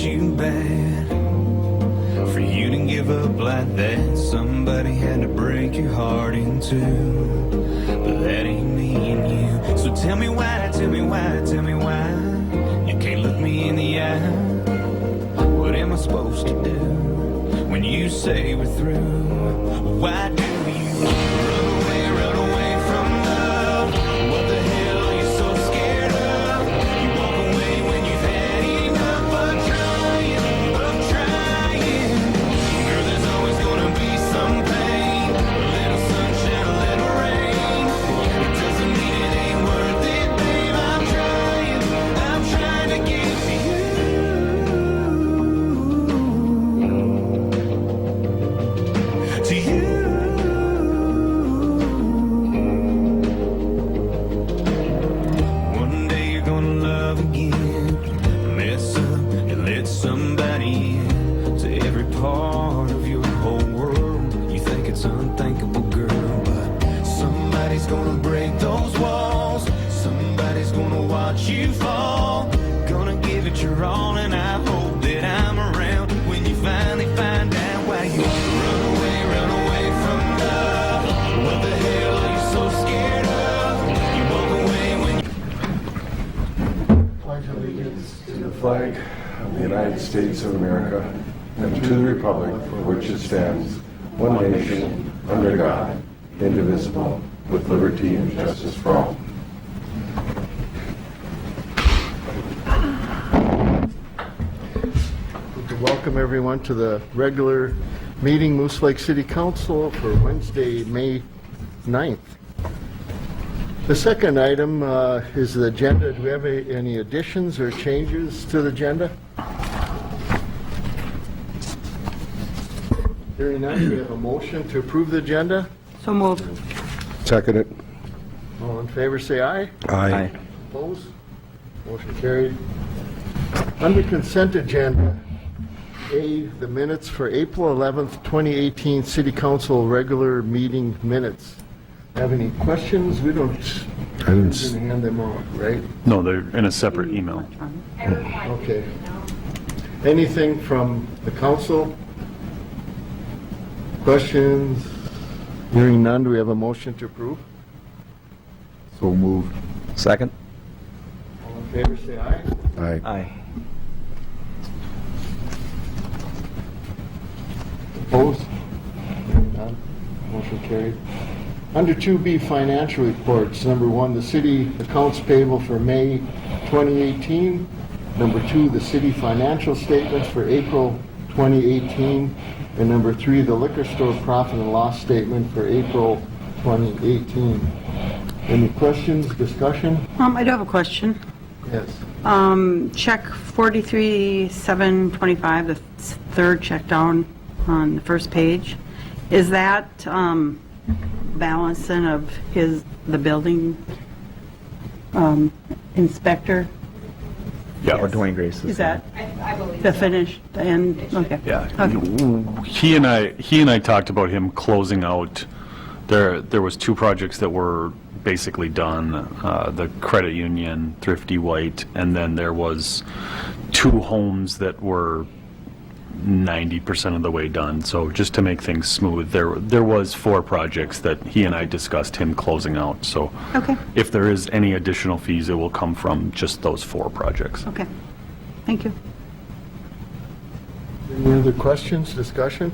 you bad for you to give up like that. Somebody had to break your heart in two, but that ain't me and you. So tell me why, tell me why, tell me why you can't look me in the eye. What am I supposed to do when you say we're through? Why do you run away from love? What the hell are you so scared of? You walk away when you've had enough of trying. Girl, there's always gonna be some pain, a little sunshine, a little rain. It doesn't mean it ain't worth it, babe. I'm trying to get to you. To you. One day you're gonna love again, mess up and let somebody in to every part of your whole world. You think it's unthinkable, girl, but somebody's gonna break those walls. Somebody's gonna watch you fall. Gonna give it your all, and I hope that I'm around when you finally find out why you run away from love. What the hell are you so scared of? You walk away when you Pledge allegiance to the flag of the United States of America and to the republic for which it stands, one nation, under God, indivisible, with liberty and justice for all. Welcome everyone to the regular meeting, Moose Lake City Council for Wednesday, May 9th. The second item is the agenda. Do we have any additions or changes to the agenda? Hearing none, do we have a motion to approve the agenda? So moved. Second it. All in favor, say aye. Aye. Opposed? Motion carried. Under consent agenda, A, the minutes for April 11th, 2018 City Council regular meeting minutes. Have any questions? We don't hand them out, right? No, they're in a separate email. Okay. Anything from the council? Questions? Hearing none, do we have a motion to approve? So moved. Second? All in favor, say aye. Aye. Aye. Opposed? Hearing none. Motion carried. Under 2B, financial reports. Number 1, the city accounts payable for May 2018. Number 2, the city financial statements for April 2018. And number 3, the liquor store profit and loss statement for April 2018. Any questions, discussion? I do have a question. Yes. Check 43,725, the third check down on the first page. Is that balancing of the building inspector? Yeah. Or Dwayne Grace. Is that the finish, the end? Okay. Yeah. Okay. He and I talked about him closing out. There was 2 projects that were basically done, the credit union, Thrifty White, and then there was 2 homes that were 90% of the way done. So just to make things smooth, there was 4 projects that he and I discussed him closing out. So Okay. if there is any additional fees, it will come from just those 4 projects. Okay. Thank you. Any other questions, discussion?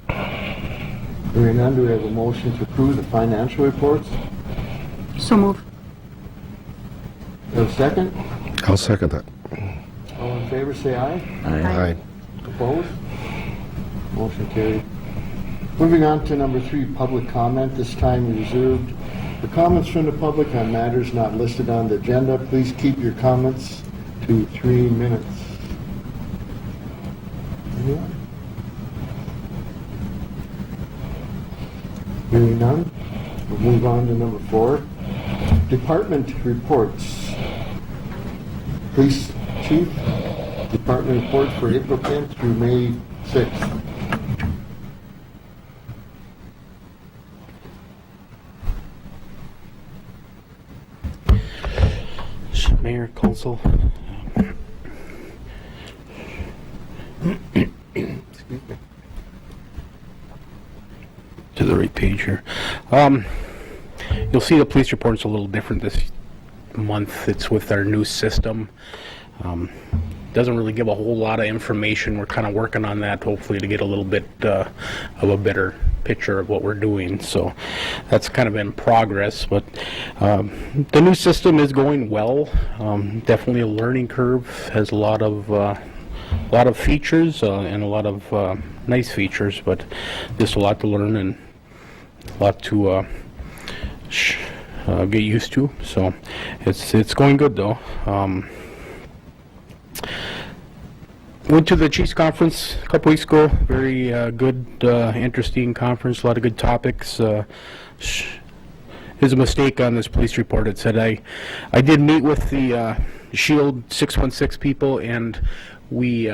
Hearing none, do we have a motion to approve the financial reports? So moved. Have a second? I'll second that. All in favor, say aye. Aye. Opposed? Motion carried. Moving on to number 3, public comment. This time reserved for comments from the public on matters not listed on the agenda. Please keep your comments to 3 minutes. Anyone? Hearing none, we'll move on to number 4. Department reports. Police Chief, Department report for April 10th through May 6th. Mayor, Council, To the right page here. You'll see the police report's a little different this month. It's with our new system. Doesn't really give a whole lot of information. We're kind of working on that, hopefully, to get a little bit of a better picture of what we're doing. So that's kind of in progress, but the new system is going well. Definitely a learning curve. Has a lot of features and a lot of nice features, but just a lot to learn and a lot to get used to. So it's going good though. Went to the Chiefs Conference a couple weeks ago. Very good, interesting conference. A lot of good topics. There's a mistake on this police report. It said I did meet with the Shield 616 people, and we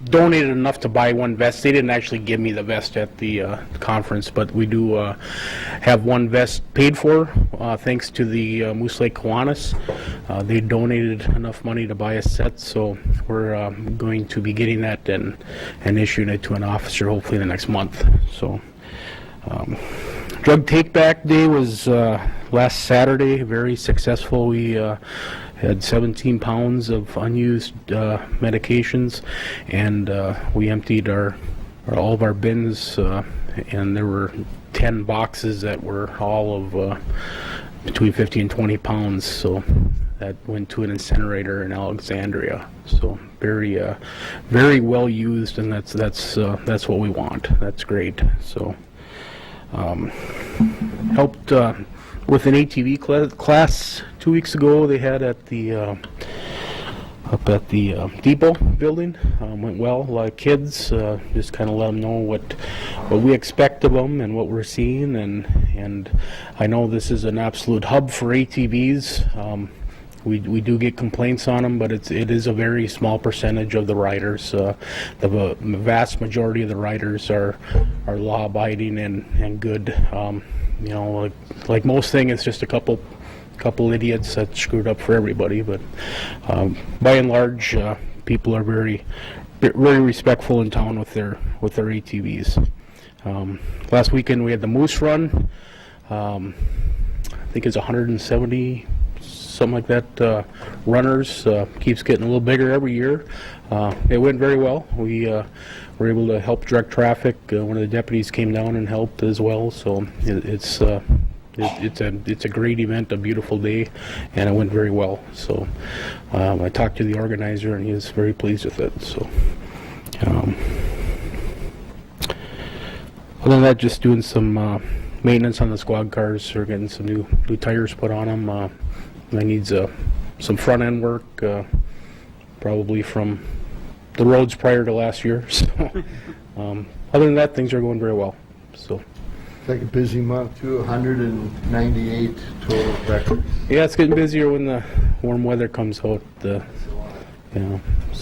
donated enough to buy one vest. They didn't actually give me the vest at the conference, but we do have one vest paid for, thanks to the Moose Lake Kiwanis. They donated enough money to buy a set, so we're going to be getting that and issuing it to an officer hopefully in the next month. So, Drug Take Back Day was last Saturday, very successful. We had 17 pounds of unused medications, and we emptied all of our bins, and there were 10 boxes that were all of between 50 and 20 pounds. So that went to an incinerator in Alexandria. So very well used, and that's what we want. That's great. So helped with an ATV class 2 weeks ago. They had at the up at the depot building. Went well. A lot of kids. Just kind of let them know what we expect of them and what we're seeing. And I know this is an absolute hub for ATVs. We do get complaints on them, but it is a very small percentage of the riders. The vast majority of the riders are law-abiding and good. You know, like most things, it's just a couple idiots that screwed up for everybody. But by and large, people are very respectful in town with their ATVs. Last weekend we had the Moose Run. I think it's 170. Something like that, runners. Keeps getting a little bigger every year. It went very well. We were able to help direct traffic. One of the deputies came down and helped as well. So it's a great event, a beautiful day, and it went very well. So I talked to the organizer, and he was very pleased with it. So other than that, just doing some maintenance on the squad cars. Or getting some new tires put on them. That needs some front end work, probably from the roads prior to last year. So, other than that, things are going very well. So, It's like a busy month too, 198 total records. yeah, it's getting busier when the warm weather comes out. So.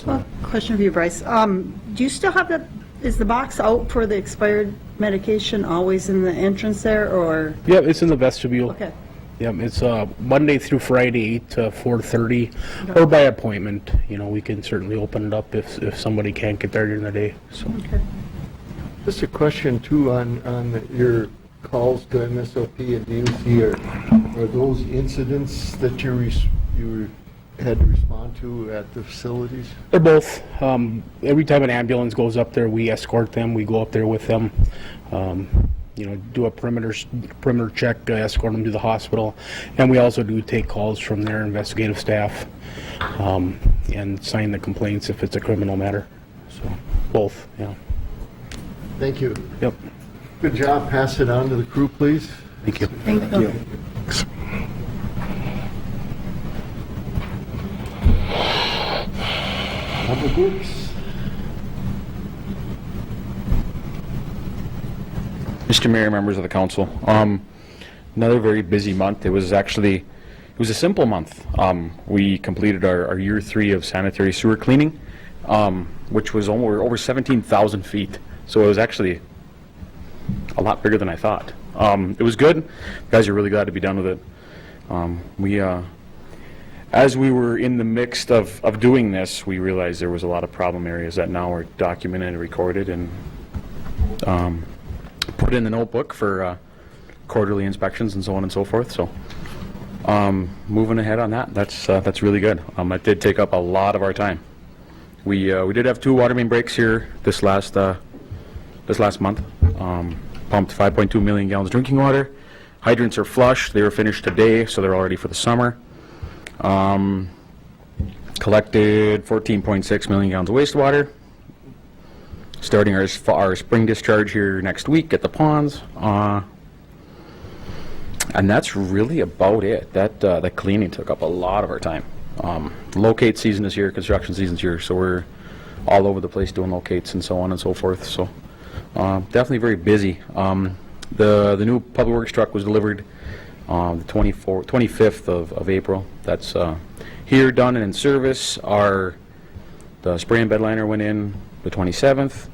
Well, question for you, Bryce. Do you still have is the box out for the expired medication always in the entrance there, or? Yeah, it's in the vestibule. Okay. Yep, it's Monday through Friday, 8 to 4:30, or by appointment. You know, we can certainly open it up if somebody can't get there during the day. So. Okay. Just a question too on your calls to MSOP and DOC. Are those incidents that you had to respond to at the facilities? They're both. Every time an ambulance goes up there, we escort them. We go up there with them. You know, do a perimeter check, escort them to the hospital, and we also do take calls from their investigative staff and sign the complaints if it's a criminal matter. So both, yeah. Thank you. Yep. Good job. Pass it on to the crew, please. Thank you. Thank you. Other groups? Mr. Mayor, members of the council, another very busy month. It was a simple month. We completed our year 3 of sanitary sewer cleaning, which was over 17,000 feet. So it was actually a lot bigger than I thought. It was good. You guys are really glad to be done with it. as we were in the midst of doing this, we realized there was a lot of problem areas that now are documented and recorded and put in the notebook for quarterly inspections and so on and so forth. So moving ahead on that, that's really good. It did take up a lot of our time. We did have 2 water main breaks here this last month. Pumped 5.2 million gallons of drinking water. Hydrants are flush. They were finished today, so they're all ready for the summer. Collected 14.6 million gallons of wastewater. Starting our spring discharge here next week at the ponds. And that's really about it. That cleaning took up a lot of our time. Locate season is here, construction season's here, so we're all over the place doing locates and so on and so forth. So definitely very busy. The new public works truck was delivered the 25th of April. That's here, done and in service. The spray and bed liner went in the 27th.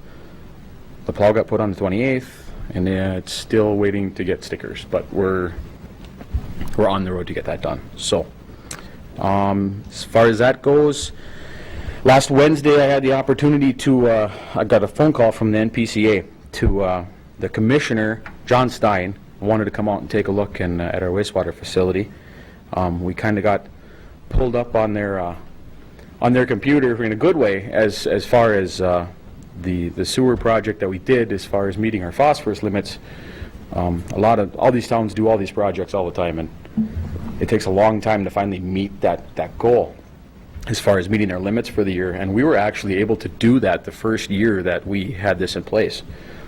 The plow got put on the 28th, and it's still waiting to get stickers, but we're on the road to get that done. So as far as that goes, last Wednesday I had the opportunity to I got a phone call from the NPCA to the commissioner, John Stein, wanted to come out and take a look at our wastewater facility. We kind of got pulled up on their computer in a good way as far as the sewer project that we did, as far as meeting our phosphorus limits. All these towns do all these projects all the time, and it takes a long time to finally meet that goal as far as meeting our limits for the year. And we were actually able to do that the first year that we had this in place.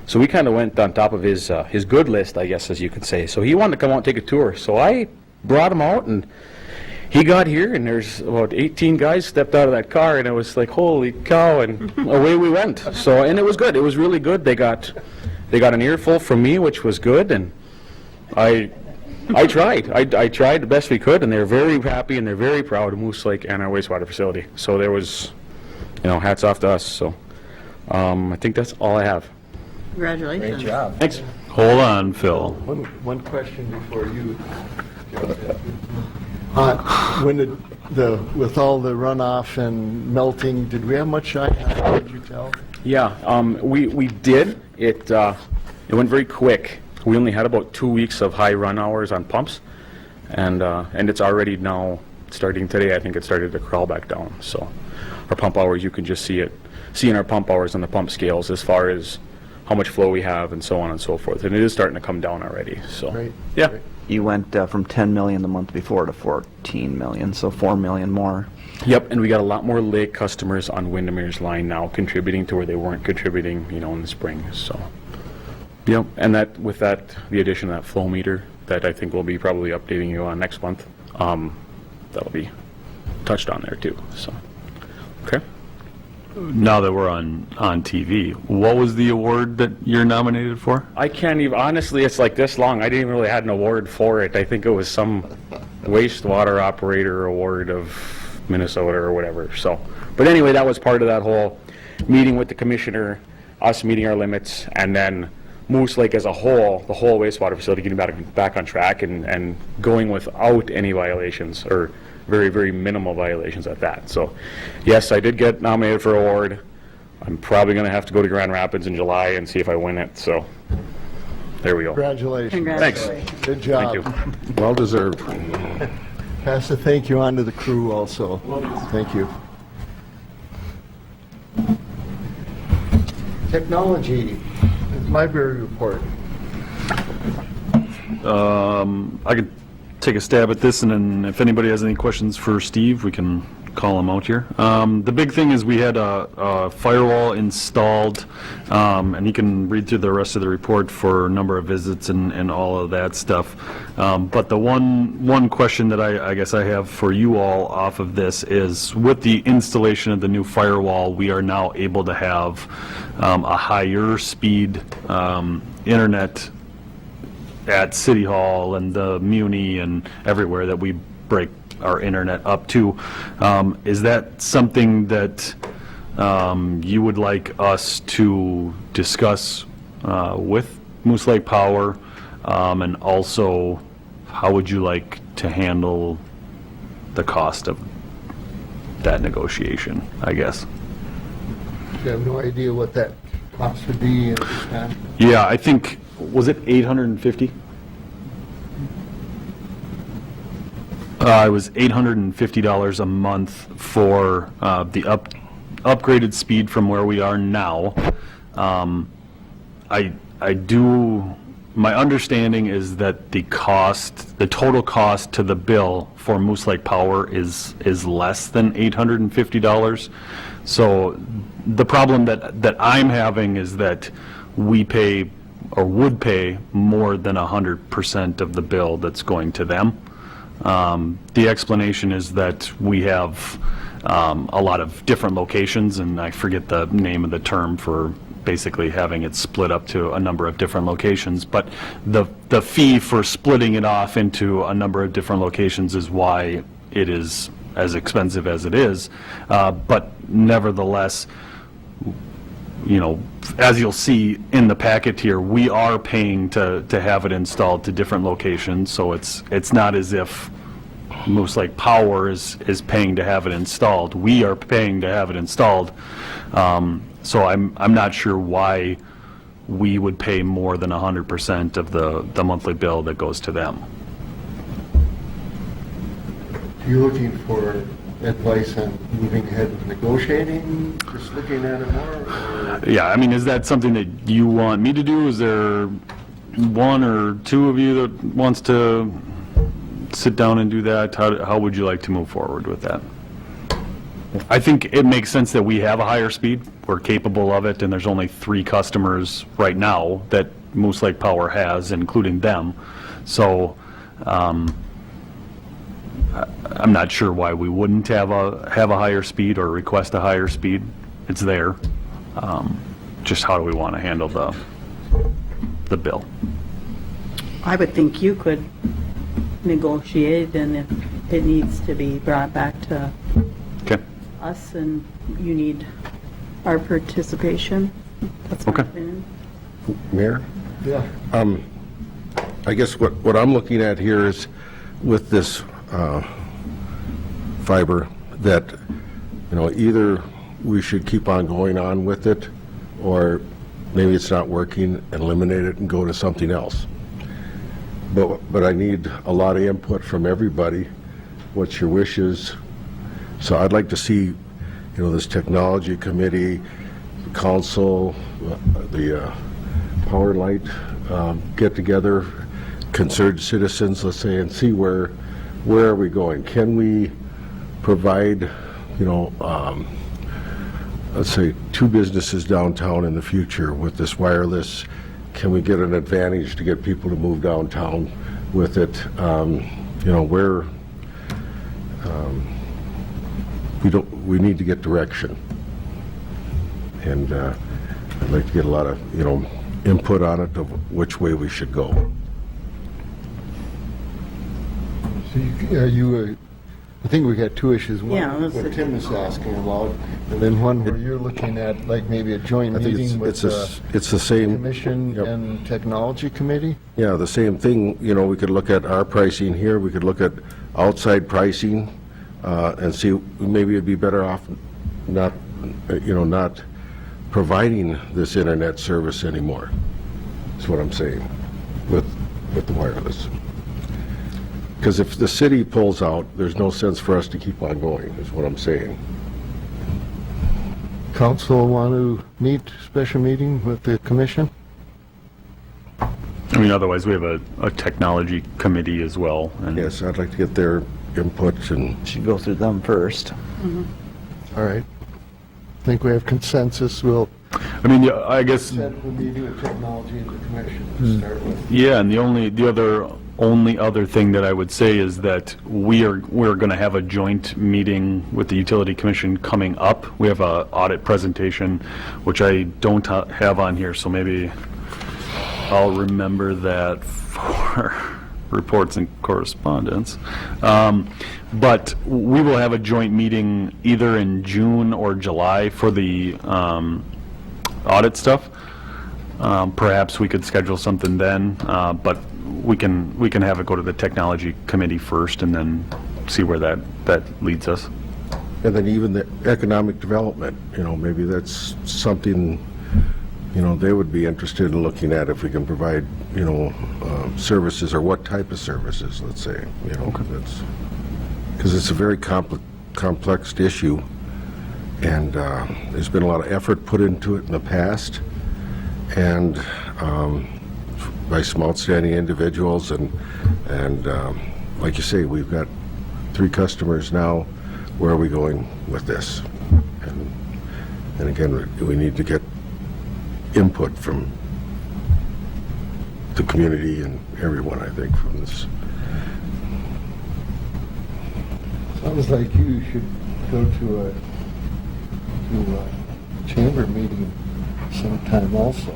So we kind of went on top of his good list, I guess, as you could say. So he wanted to come out and take a tour. So I brought him out, and he got here, and there's about 18 guys stepped out of that car, and it was like, holy cow, and away we went. So, and it was good. It was really good. They got an earful from me, which was good, and I tried. I tried the best we could, and they're very happy, and they're very proud of Moose Lake and our wastewater facility. So there was, hats off to us. So I think that's all I have. Congratulations. Great job. Thanks. Hold on, Phil. One question before you. When with all the runoff and melting, did we have much shine? How did you tell? Yeah, we did. It went very quick. We only had about 2 weeks of high run hours on pumps, and it's already now starting today. I think it started to crawl back down. So our pump hours, you can just see in our pump hours on the pump scales as far as how much flow we have and so on and so forth. And it is starting to come down already. So Great. yeah. Great. You went from 10 million the month before to 14 million, so 4 million more. Yep, and we got a lot more lake customers on Windmere's line now, contributing to where they weren't contributing, in the spring. So, yep, and the addition of that flow meter that I think we'll be probably updating you on next month, that'll be touched on there too. So, okay. Now that we're on TV, what was the award that you're nominated for? I can't even, honestly, it's like this long. I didn't even really have an award for it. I think it was some wastewater operator award of Minnesota or whatever. So, but anyway, that was part of that whole meeting with the commissioner, us meeting our limits, and then Moose Lake as a whole, the whole wastewater facility getting back on track and going without any violations, or very, very minimal violations at that. So, yes, I did get nominated for an award. I'm probably going to have to go to Grand Rapids in July and see if I win it. So, there we go. Congratulations. Congratulations. Good job. Thank you. Well deserved. Pass a thank you on to the crew also. Thank you. Technology, library report. I could take a stab at this, and then if anybody has any questions for Steve, we can call him out here. The big thing is we had a firewall installed, and you can read through the rest of the report for number of visits and all of that stuff. But the one question that I guess I have for you all off of this is, with the installation of the new firewall, we are now able to have a higher speed internet at City Hall and the Muni and everywhere that we break our internet up to. Is that something that you would like us to discuss with Moose Lake Power? And also, how would you like to handle the cost of that negotiation, I guess. You have no idea what that cost would be at this time? Yeah, I think, was it 850? It was $850 a month for the upgraded speed from where we are now. My understanding is that the total cost to the bill for Moose Lake Power is less than $850. So the problem that I'm having is that we pay, or would pay, more than 100% of the bill that's going to them. The explanation is that we have a lot of different locations, and I forget the name of the term for basically having it split up to a number of different locations, but the fee for splitting it off into a number of different locations is why it is as expensive as it is. But nevertheless, you know, as you'll see in the packet here, we are paying to have it installed to different locations, so it's not as if Moose Lake Power is paying to have it installed. We are paying to have it installed. So I'm not sure why we would pay more than 100% of the monthly bill that goes to them. You're looking for advice on moving ahead with negotiating, just looking at it more? Or? Yeah, I mean, is that something that you want me to do? Is there one or two of you that wants to sit down and do that? How would you like to move forward with that? I think it makes sense that we have a higher speed. We're capable of it, and there's only 3 customers right now that Moose Lake Power has, including them. So I'm not sure why we wouldn't have a higher speed or request a higher speed. It's there. Just how do we want to handle the bill? I would think you could negotiate, and if it needs to be brought back to Okay. us and you need our participation, that's my Okay. opinion. Mayor? Yeah. I guess what I'm looking at here is with this fiber, that, you know, either we should keep on going on with it, or maybe it's not working and eliminate it and go to something else. But I need a lot of input from everybody. What's your wishes? So I'd like to see, you know, this technology committee, council, the Power and Light get together, concerned citizens, let's say, and see where are we going? Can we provide, you know, let's say 2 businesses downtown in the future with this wireless? Can we get an advantage to get people to move downtown with it? You know, where we need to get direction. And I'd like to get a lot of, you know, input on it of which way we should go. So I think we got 2 issues. One, Yeah, let's what see. Tim is asking about, and then one where you're looking at, like, maybe a joint I think meeting with the it's the same. Commission Yep. and Technology Committee? Yeah, the same thing, you know, we could look at our pricing here, we could look at outside pricing, and see, maybe it'd be better off not, you know, not providing this internet service anymore, is what I'm saying, with the wireless. Because if the city pulls out, there's no sense for us to keep on going, is what I'm saying. Council want to meet, special meeting with the commission? I mean, otherwise, we have a technology committee as well. And Yes, I'd like to get their input and Should go through them first. All right. Think we have consensus, we'll I mean, yeah, I guess, set up a meeting with Technology and the commission to start with. yeah, and the only other thing that I would say is that we're going to have a joint meeting with the Utility Commission coming up. We have a audit presentation, which I don't have on here, so maybe I'll remember that for reports and correspondence. But we will have a joint meeting either in June or July for the audit stuff. Perhaps we could schedule something then, but we can have it go to the technology committee first and then see where that leads us. And then even the economic development, maybe that's something, they would be interested in looking at if we can provide, services, or what type of services, let's say, that's, because it's a very complex issue, and there's been a lot of effort put into it in the past, and by some outstanding individuals, and like you say, we've got 3 customers now. Where are we going with this? And again, we need to get input from the community and everyone, I think, from this. Sounds like you should go to a chamber meeting sometime also,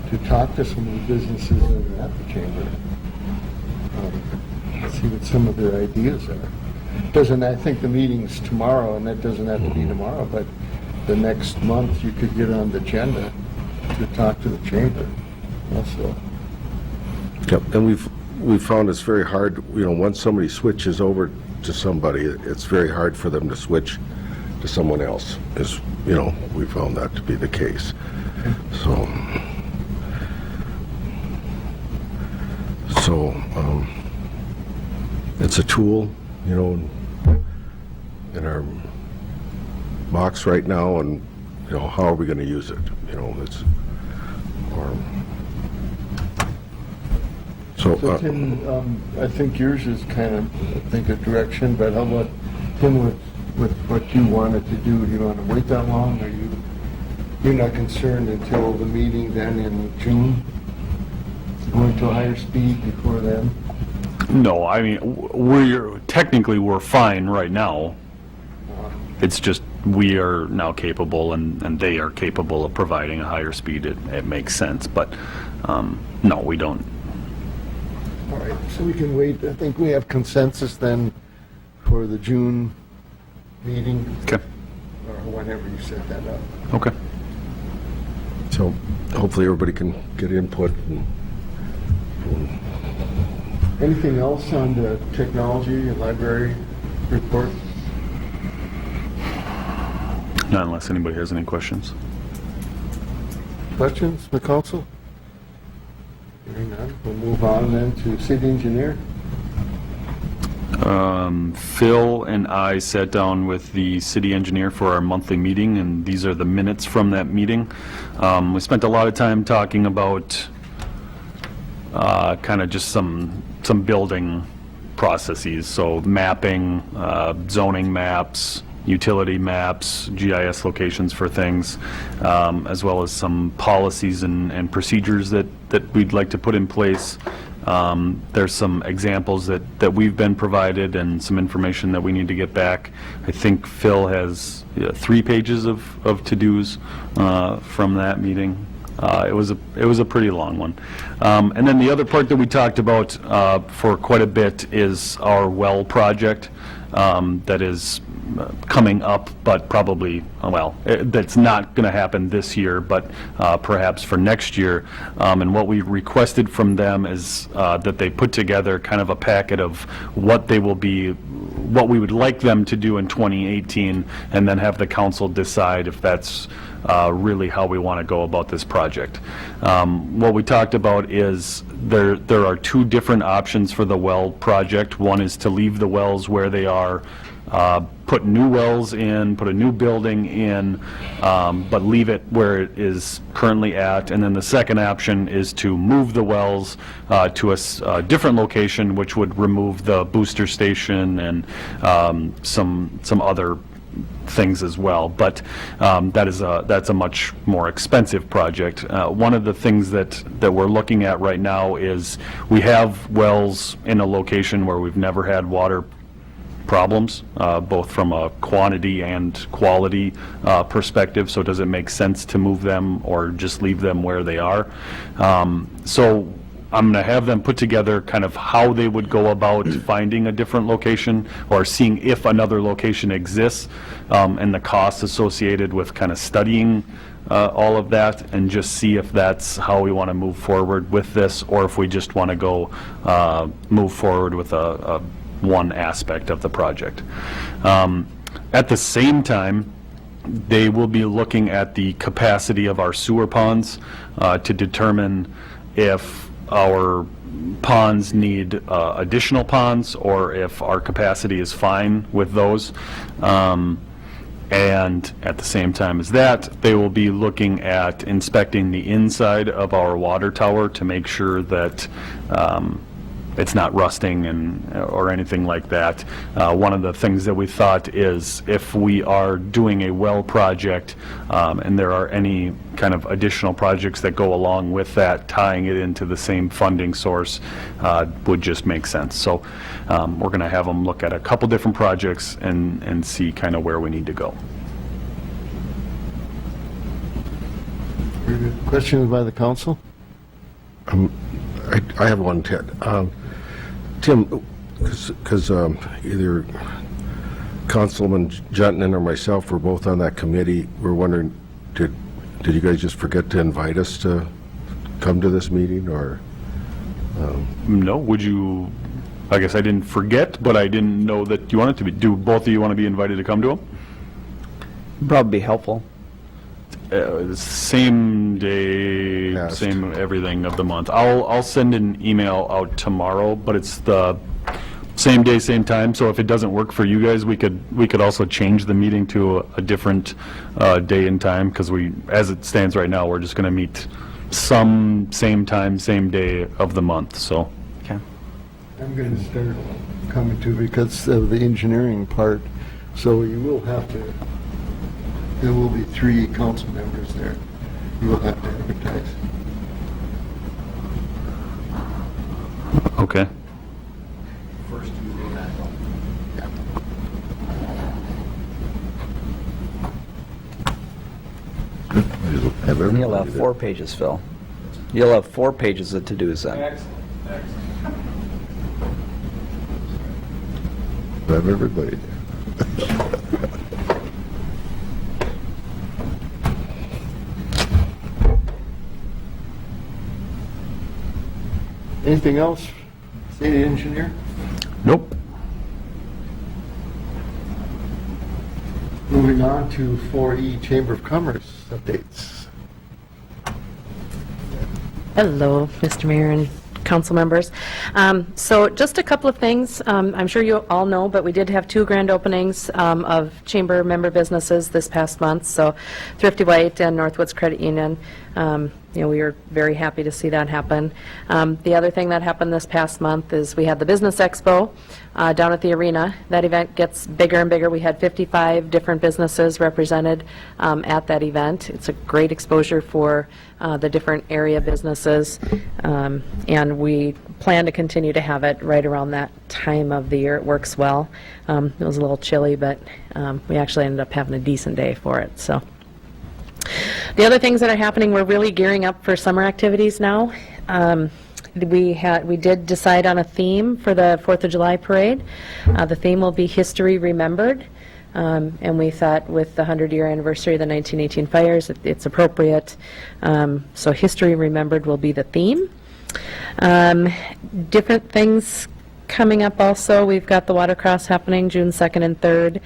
to talk to some of the businesses that are at the chamber. See what some of their ideas are. I think the meeting's tomorrow, and that doesn't have to be tomorrow, but the next month you could get on the agenda to talk to the chamber also. Yep, and we've found it's very hard, once somebody switches over to somebody, it's very hard for them to switch to someone else, we found that to be the case. So it's a tool, in our box right now, and, how are we going to use it? So Tim, I think yours is kind of, a direction, but how about, Tim, with what you wanted to do? Do you want to wait that long? You're not concerned until the meeting then in June? Going to a higher speed before then? No, I mean, we're fine right now. It's just we are now capable, and they are capable of providing a higher speed. It makes sense, but no, we don't. All right, so we can wait. I think we have consensus then for the June meeting, Okay. or whenever you set that up. Okay. So hopefully everybody can get input. Anything else on the technology and library report? Not unless anybody has any questions. Questions from the council? Hearing none, we'll move on then to city engineer. Phil and I sat down with the city engineer for our monthly meeting, and these are the minutes from that meeting. We spent a lot of time talking about kind of just some building processes, so mapping, zoning maps, utility maps, GIS locations for things, as well as some policies and procedures that we'd like to put in place. There's some examples that we've been provided and some information that we need to get back. I think Phil has 3 pages of to-dos from that meeting. It was a pretty long one. And then the other part that we talked about for quite a bit is our well project that is coming up, but probably, that's not going to happen this year, but perhaps for next year. And what we requested from them is that they put together kind of a packet of what we would like them to do in 2018, and then have the council decide if that's really how we want to go about this project. What we talked about is there are 2 different options for the well project. One is to leave the wells where they are, put new wells in, put a new building in, but leave it where it is currently at. And then the second option is to move the wells to a different location, which would remove the booster station and some other things as well. But that's a much more expensive project. One of the things that we're looking at right now is we have wells in a location where we've never had water problems, both from a quantity and quality perspective. So does it make sense to move them or just leave them where they are? So I'm going to have them put together kind of how they would go about finding a different location, or seeing if another location exists, and the costs associated with kind of studying all of that, and just see if that's how we want to move forward with this, or if we just want to go move forward with a one aspect of the project. At the same time, they will be looking at the capacity of our sewer ponds to determine if our ponds need additional ponds or if our capacity is fine with those. And at the same time as that, they will be looking at inspecting the inside of our water tower to make sure that it's not rusting or anything like that. One of the things that we thought is if we are doing a well project and there are any kind of additional projects that go along with that, tying it into the same funding source would just make sense. So we're going to have them look at a couple different projects and see kind of where we need to go. Very good. Questions by the council? I have one, Ted. Tim, because either Councilman Junton or myself were both on that committee, we're wondering, did you guys just forget to invite us to come to this meeting, or? No, would you, I guess I didn't forget, but I didn't know that you wanted to be. Do both of you want to be invited to come to them? Probably be helpful. Same day, Yes. same everything of the month. I'll send an email out tomorrow, but it's the same day, same time. So if it doesn't work for you guys, we could also change the meeting to a different day and time, because as it stands right now, we're just going to meet same time, same day of the month. So Okay. I'm going to start coming to because of the engineering part, so you will have to, there will be 3 council members there. You will have to advertise. okay. First Tuesday in April. And you'll have 4 pages, Phil. You'll have 4 pages of to-dos then. Have everybody there. Anything else, city engineer? Nope. Moving on to 4E Chamber of Commerce updates. Hello, Mr. Mayor and council members. So just a couple of things. I'm sure you all know, but we did have 2 grand openings of chamber member businesses this past month. So Thrifty White and Northwoods Credit Union. We were very happy to see that happen. The other thing that happened this past month is we had the Business Expo down at the arena. That event gets bigger and bigger. We had 55 different businesses represented at that event. It's a great exposure for the different area businesses, and we plan to continue to have it right around that time of the year. It works well. It was a little chilly, but we actually ended up having a decent day for it. So. The other things that are happening, we're really gearing up for summer activities now. We did decide on a theme for the 4th of July parade. The theme will be History Remembered, and we thought with the 100-year anniversary of the 1918 fires, it's appropriate. So History Remembered will be the theme. Different things coming up also. We've got the Watercross happening June 2nd and 3rd.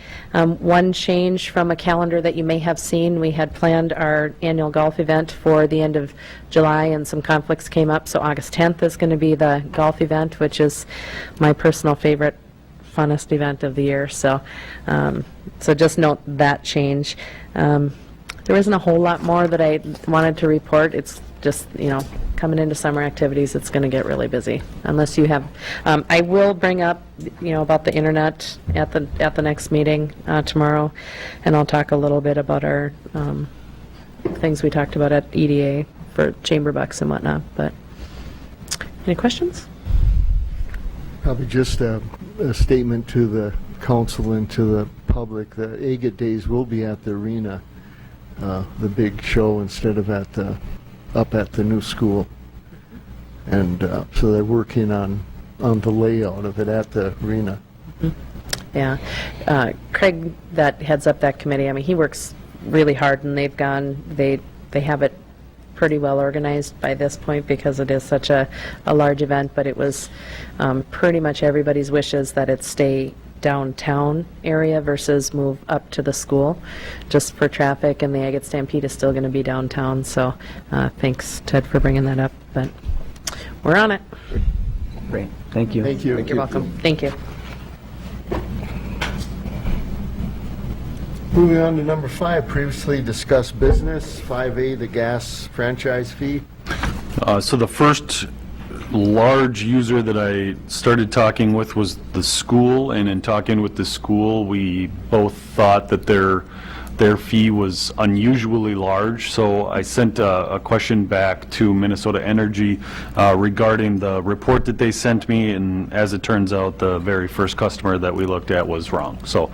One change from a calendar that you may have seen, we had planned our annual golf event for the end of July, and some conflicts came up, so August 10th is going to be the golf event, which is my personal favorite, funnest event of the year. So just note that change. There isn't a whole lot more that I wanted to report. It's just, coming into summer activities, it's going to get really busy. Unless you have, I will bring up, about the internet at the next meeting tomorrow, and I'll talk a little bit about our things we talked about at EDA for chamber bucks and whatnot. But any questions? Probably just a statement to the council and to the public. The Agate Days will be at the arena, the big show, instead of up at the new school. And so they're working on the layout of it at the arena. Yeah. Craig, that heads up that committee, he works really hard, and they have it pretty well organized by this point because it is such a large event, but it was pretty much everybody's wishes that it stay downtown area versus move up to the school, just for traffic, and the Agate Stampede is still going to be downtown, so thanks, Ted, for bringing that up, but we're on it. Great, thank you. Thank you. You're welcome. Thank you. Moving on to number 5, previously discussed business. 5A, the gas franchise fee. So the first large user that I started talking with was the school, and in talking with the school, we both thought that their fee was unusually large, so I sent a question back to Minnesota Energy regarding the report that they sent me, and as it turns out, the very first customer that we looked at was wrong. So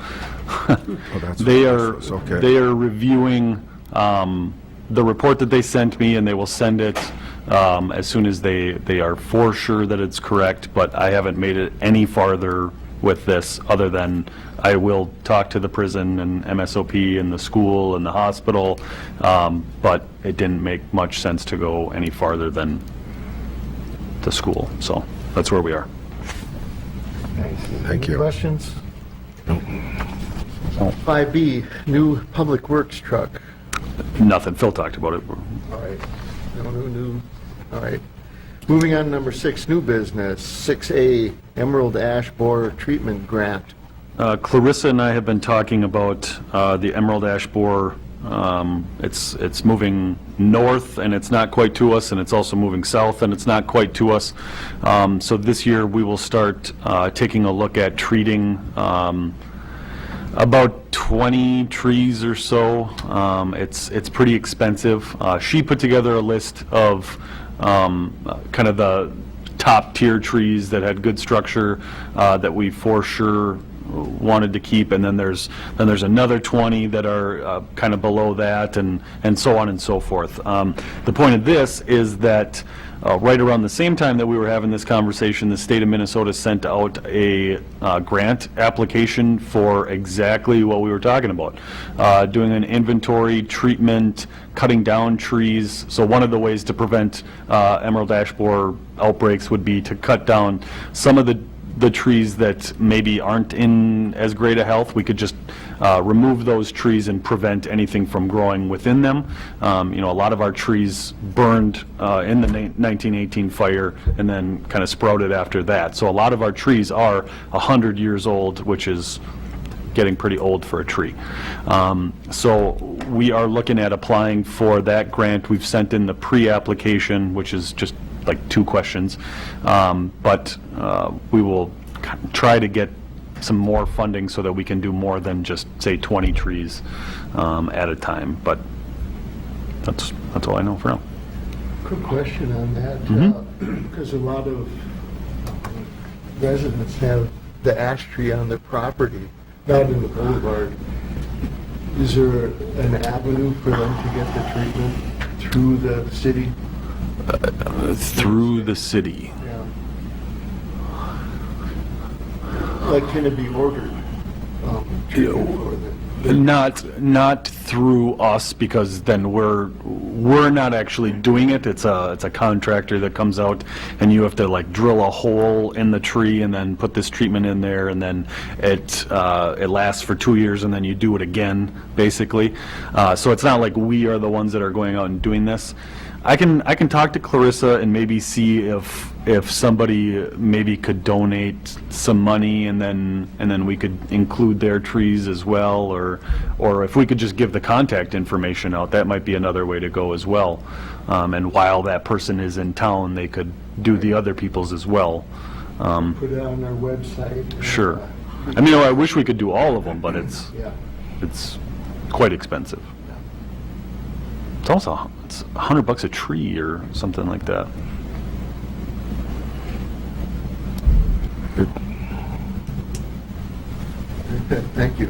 they are reviewing the report that they sent me, and they will send it as soon as they are for sure that it's correct, but I haven't made it any farther with this, other than I will talk to the prison and MSOP and the school and the hospital, but it didn't make much sense to go any farther than the school, so that's where we are. Thank you. Any questions? 5B, new public works truck. Nothing, Phil talked about it. All right. No new. All right. Moving on to number 6, new business. 6A, Emerald Ash Borer Treatment Grant. Clarissa and I have been talking about the Emerald Ash Borer. It's moving north, and it's not quite to us, and it's also moving south, and it's not quite to us. So this year, we will start taking a look at treating about 20 trees or so. It's pretty expensive. She put together a list of kind of the top tier trees that had good structure that we for sure wanted to keep, and then there's another 20 that are kind of below that, and so on and so forth. The point of this is that right around the same time that we were having this conversation, the state of Minnesota sent out a grant application for exactly what we were talking about, doing an inventory, treatment, cutting down trees. So one of the ways to prevent emerald ash borer outbreaks would be to cut down some of the trees that maybe aren't in as great a health. We could just remove those trees and prevent anything from growing within them. A lot of our trees burned in the 1918 fire and then kind of sprouted after that. So a lot of our trees are 100 years old, which is getting pretty old for a tree. So we are looking at applying for that grant. We've sent in the pre-application, which is just like 2 questions, but we will try to get some more funding so that we can do more than just, say, 20 trees at a time, but that's all I know for now. Quick question on that, because a lot of residents have the ash tree on their property, not in the boulevard. Is there an avenue for them to get the treatment through the city? Through the city. Yeah. Like, can it be ordered? Treatment for them? Not through us, because then we're not actually doing it. It's a contractor that comes out, and you have to like drill a hole in the tree and then put this treatment in there, and then it lasts for 2 years, and then you do it again, basically. So it's not like we are the ones that are going out and doing this. I can talk to Clarissa and maybe see if somebody maybe could donate some money, and then we could include their trees as well, or if we could just give the contact information out, that might be another way to go as well. And while that person is in town, they could do the other people's as well. Put it on our website. Sure. I mean, I wish we could do all of them, but it's quite expensive. It's also it's $100 a tree or something like that. Thank you.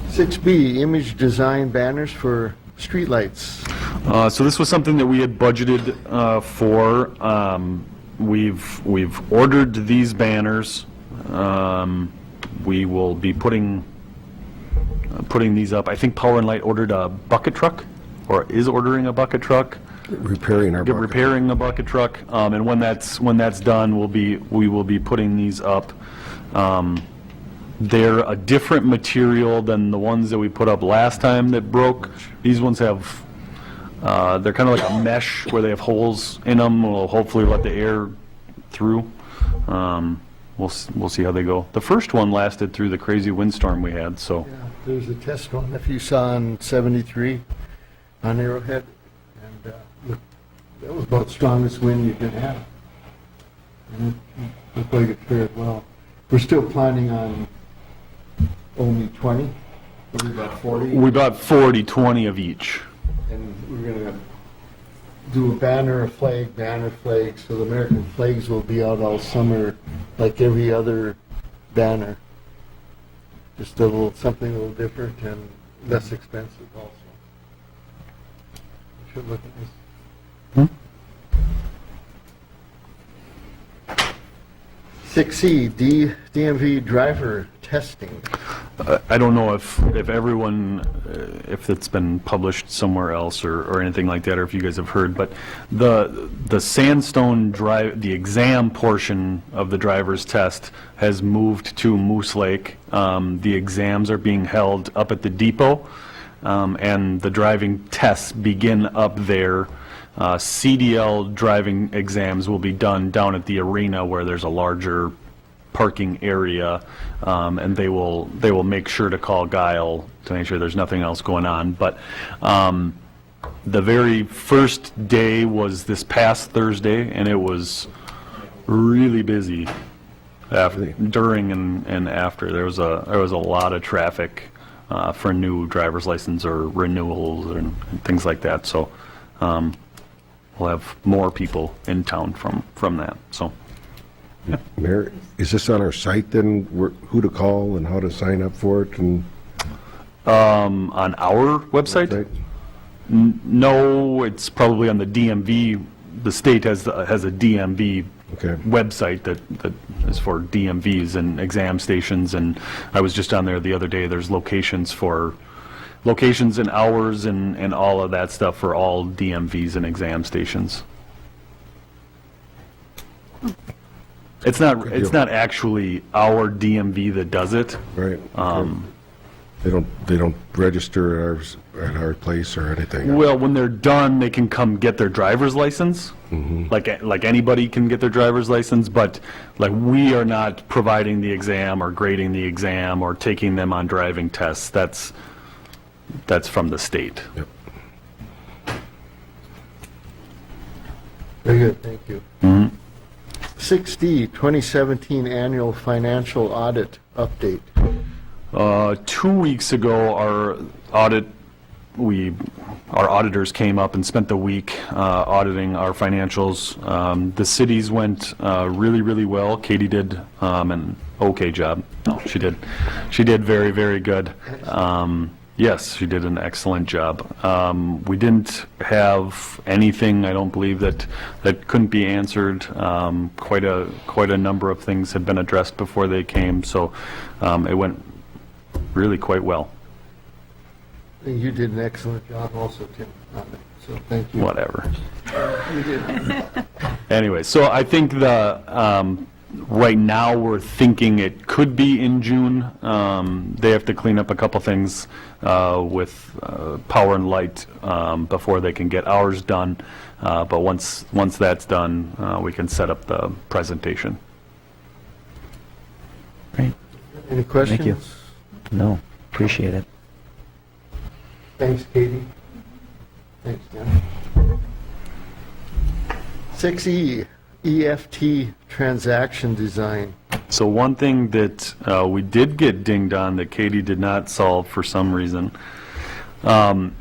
6B, image design banners for streetlights. So this was something that we had budgeted for. We've ordered these banners. We will be putting putting these up. I think Power and Light ordered a bucket truck, or is ordering a bucket truck. Repairing our bucket. Repairing a bucket truck, and when that's done, we will be putting these up. They're a different material than the ones that we put up last time that broke. These ones have, they're kind of like a mesh where they have holes in them. Will hopefully let the air through. We'll see how they go. The first one lasted through the crazy windstorm we had, so. Yeah, there's a test one, if you saw on 73 on Arrowhead, and that was about the strongest wind you can have. And it looked like it fared well. We're still planning on only 20, but we got 40. We bought 40, 20 of each. And we're going to do a banner, a flag, banner, flag, so the American flags will be out all summer like every other banner. Just a little, something a little different and less expensive also. Should look at this. 6C, DMV driver testing. I don't know if everyone, if it's been published somewhere else or anything like that, or if you guys have heard, but the Sandstone drive, the exam portion of the driver's test has moved to Moose Lake. The exams are being held up at the depot, and the driving tests begin up there. CDL driving exams will be done down at the arena where there's a larger parking area, and they will make sure to call Guile to make sure there's nothing else going on. But the very first day was this past Thursday, and it was really busy during and after. There was a lot of traffic for new driver's license or renewals and things like that. So we'll have more people in town from that. So. Yeah. Mayor, is this on our site then, who to call and how to sign up for it? And on our website? No, it's probably on the DMV. The state has a DMV website that is for DMVs and exam stations, and I was just on there the other day. There's locations and hours and all of that stuff for all DMVs and exam stations. It's not actually our DMV that does it. Right. They don't register at our place or anything. Well, when they're done, they can come get their driver's license. Like anybody can get their driver's license, but like we are not providing the exam or grading the exam or taking them on driving tests. That's from the state. Yep. Very good, thank you. 6D, 2017 Annual Financial Audit Update. 2 weeks ago, our auditors came up and spent the week auditing our financials. The cities went really, really well. Katie did an okay job. No, she did. She did very, very good. Yes, she did an excellent job. We didn't have anything, I don't believe, that couldn't be answered. Quite a number of things had been addressed before they came, so it went really quite well. And you did an excellent job also, Tim, on it, so thank you. Whatever. You did. Anyway, so I think right now we're thinking it could be in June. They have to clean up a couple things with Power and Light before they can get ours done. But once that's done, we can set up the presentation. Great. Any questions? Thank you. No, appreciate it. Thanks, Katie. Thanks, Tim. 6E, EFT transaction design. So one thing that we did get dinged on that Katie did not solve for some reason. So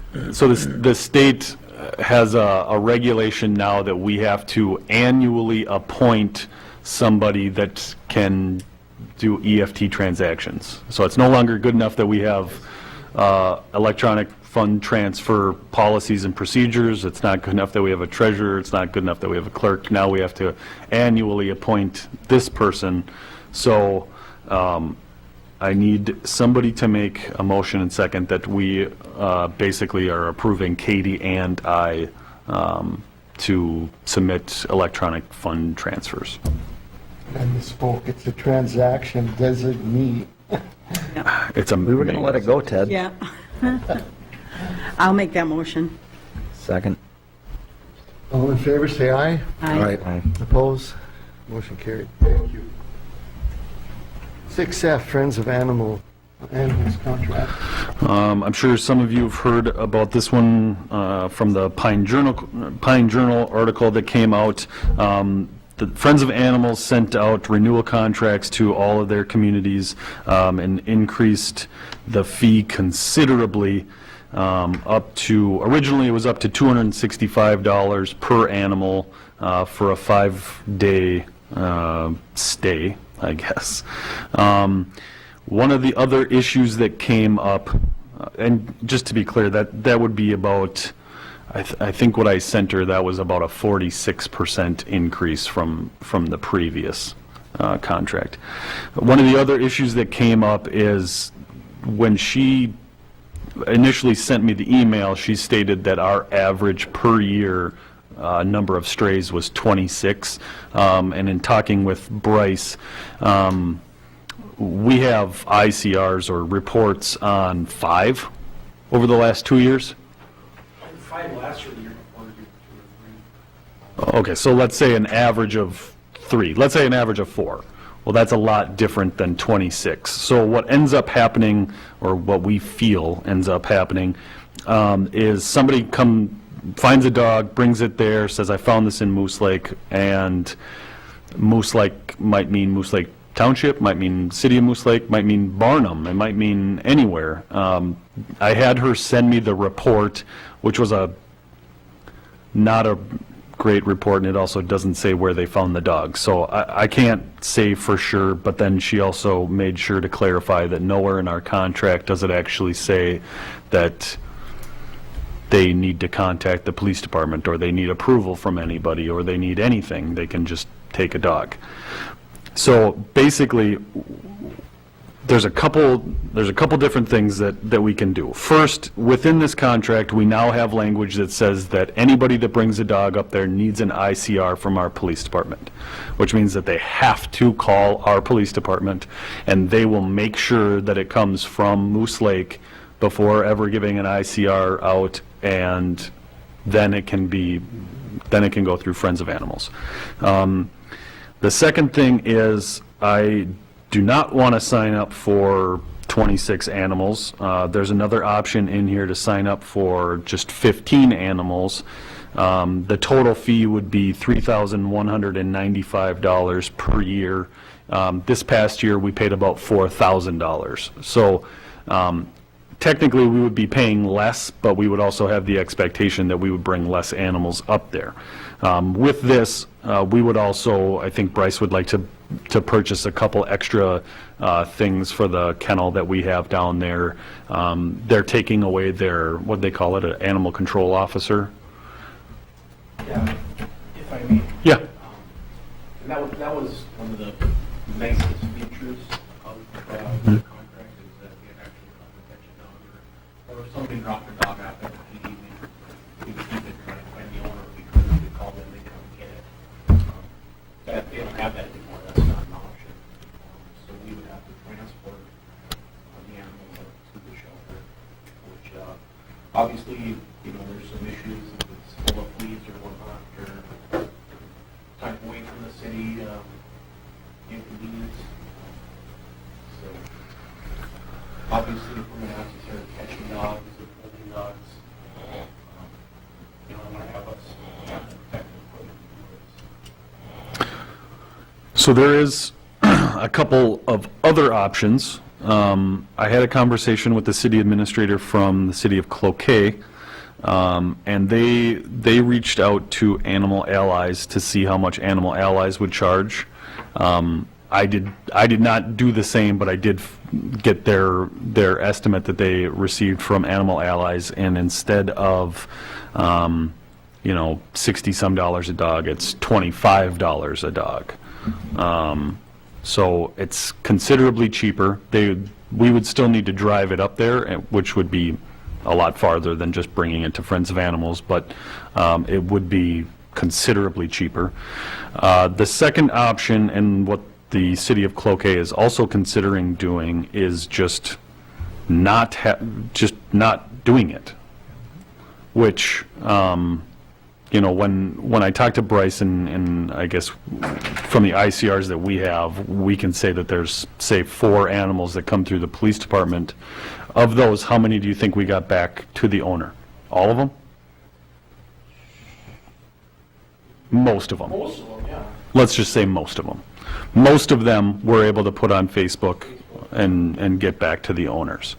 the state has a regulation now that we have to annually appoint somebody that can do EFT transactions. So it's no longer good enough that we have electronic fund transfer policies and procedures. It's not good enough that we have a treasurer. It's not good enough that we have a clerk. Now we have to annually appoint this person. So I need somebody to make a motion and second that we basically are approving Katie and I to submit electronic fund transfers. I misspoke, it's a transaction designee. It's a. We were going to let it go, Ted. Yeah. I'll make that motion. Second. All in favor, say aye. Aye. Aye. Oppose? Motion carried. Thank you. 6F, Friends of Animals contract. I'm sure some of you have heard about this one from the Pine Journal article that came out. The Friends of Animals sent out renewal contracts to all of their communities and increased the fee considerably, up to, originally it was up to $265 per animal for a 5-day stay, I guess. One of the other issues that came up, and just to be clear, that would be about, I think what I sent her, that was about a 46% increase from the previous contract. One of the other issues that came up is when she initially sent me the email, she stated that our average per year number of strays was 26. And in talking with Bryce, we have ICRs or reports on 5 over the last 2 years. 5 last year, the year before, 2 or 3. Okay, so let's say an average of 3. Let's say an average of 4. Well, that's a lot different than 26. So what ends up happening, or what we feel ends up happening, is somebody finds a dog, brings it there, says, I found this in Moose Lake, and Moose Lake might mean Moose Lake Township, might mean City of Moose Lake, might mean Barnum, it might mean anywhere. I had her send me the report, which was not a great report, and it also doesn't say where they found the dog. So I can't say for sure, but then she also made sure to clarify that nowhere in our contract does it actually say that they need to contact the police department, or they need approval from anybody, or they need anything. They can just take a dog. So basically, there's a couple different things that we can do. First, within this contract, we now have language that says that anybody that brings a dog up there needs an ICR from our police department, which means that they have to call our police department, and they will make sure that it comes from Moose Lake before ever giving an ICR out, and then it can go through Friends of Animals. The second thing is, I do not want to sign up for 26 animals. There's another option in here to sign up for just 15 animals. The total fee would be $3,195 per year. This past year, we paid about $4,000. So technically, we would be paying less, but we would also have the expectation that we would bring less animals up there. With this, we would also, I think Bryce would like to purchase a couple extra things for the kennel that we have down there. They're taking away their, what they call it, an animal control officer. Yeah, if I may. Yeah. And that was one of the nicest features of the contract, is that we had actually come to fetch a dog, or if somebody dropped their dog out there in the evening, we would keep it, try to find the owner, if we could, we could call them, they come get it. That, they don't have that anymore, that's not an option. So we would have to transport the animals up to the shelter, which, obviously, there's some issues if it's full of fleas or whatnot, or time away from the city, inconvenience. So, obviously, if we're going to have to start catching dogs or holding dogs, I want to have us have the technical equipment to do this. So there is a couple of other options. I had a conversation with the city administrator from the city of Cloquet, and they reached out to Animal Allies to see how much Animal Allies would charge. I did not do the same, but I did get their estimate that they received from Animal Allies, and instead of $60-some a dog, it's $25 a dog. So it's considerably cheaper. We would still need to drive it up there, which would be a lot farther than just bringing it to Friends of Animals, but it would be considerably cheaper. The second option, and what the city of Cloquet is also considering doing, is just not doing it. Which, you know, when I talk to Bryce, and I guess from the ICRs that we have, we can say that there's, say, 4 animals that come through the police department. Of those, how many do you think we got back to the owner? All of them? Most of them. Most of them, yeah. Let's just say most of them. Most of them were able to put on Facebook and get back to the owners.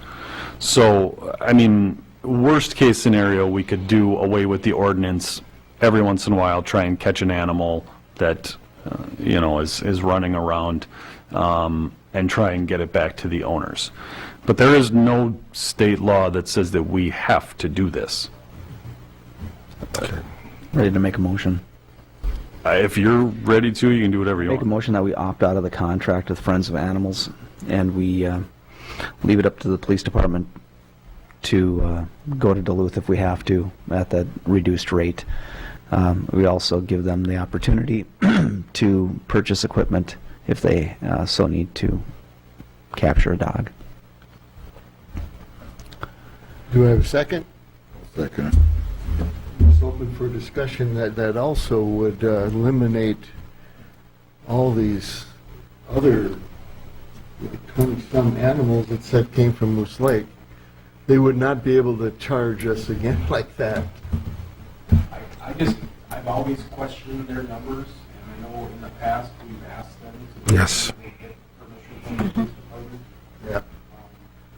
So, I mean, worst case scenario, we could do away with the ordinance every once in a while, try and catch an animal that, you know, is running around, and try and get it back to the owners. But there is no state law that says that we have to do this. Ready to make a motion? If you're ready to, you can do whatever you Make a want. motion that we opt out of the contract with Friends of Animals, and we leave it up to the police department to go to Duluth if we have to at that reduced rate. We also give them the opportunity to purchase equipment if they so need to capture a dog. Do I have a second? Second. It's open for discussion that also would eliminate all these other 20-some animals that said came from Moose Lake. They would not be able to charge us again like that. I've always questioned their numbers, and I know in the past we've asked them to. Yes. Get permission from the police department. Yeah.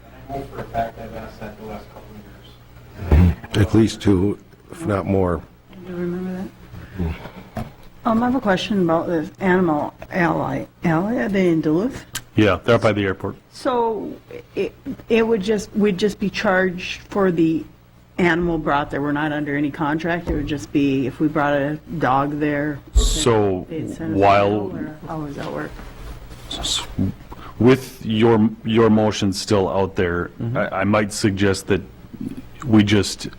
And I know for a fact I've asked that the last couple of years. At least 2, if not more. Do you remember that? I have a question about the Animal Ally. Are they in Duluth? Yeah, they're up by the airport. So it would just, we'd just be charged for the animal brought there. We're not under any contract. It would just be if we brought a dog there. So they'd send us a while, bill, or how does that work? with your motion still out there, I might suggest that we just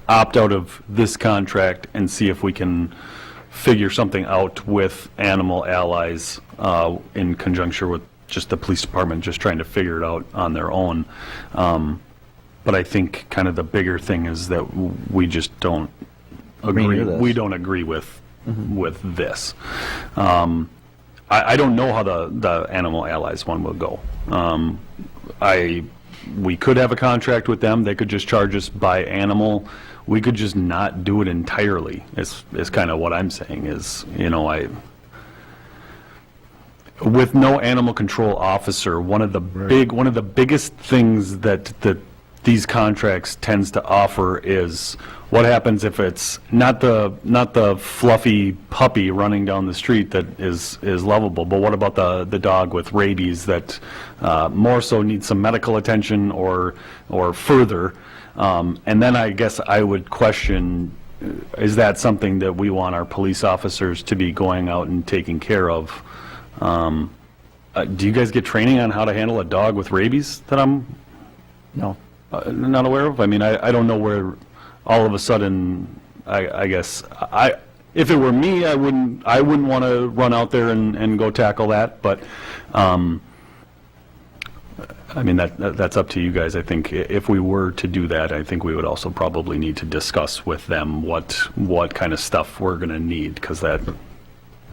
opt out of this contract and see if we can figure something out with Animal Allies in conjunction with just the police department, just trying to figure it out on their own. But I think kind of the bigger thing is that we just don't agree. near this. We don't agree with this. I don't know how the Animal Allies one will go. We could have a contract with them. They could just charge us by animal. We could just not do it entirely. Is kind of what I'm saying. Is, you know, with no animal control officer, one of the biggest things that these contracts tends to offer is what happens if it's not the fluffy puppy running down the street that is lovable, but what about the dog with rabies that more so needs some medical attention or further? And then I guess I would question, is that something that we want our police officers to be going out and taking care of? Do you guys get training on how to handle a dog with rabies that I'm No. not aware of? I mean, I don't know where all of a sudden, I guess, if it were me, I wouldn't want to run out there and go tackle that, but, I mean, that's up to you guys. I think if we were to do that, I think we would also probably need to discuss with them what kind of stuff we're going to need, because that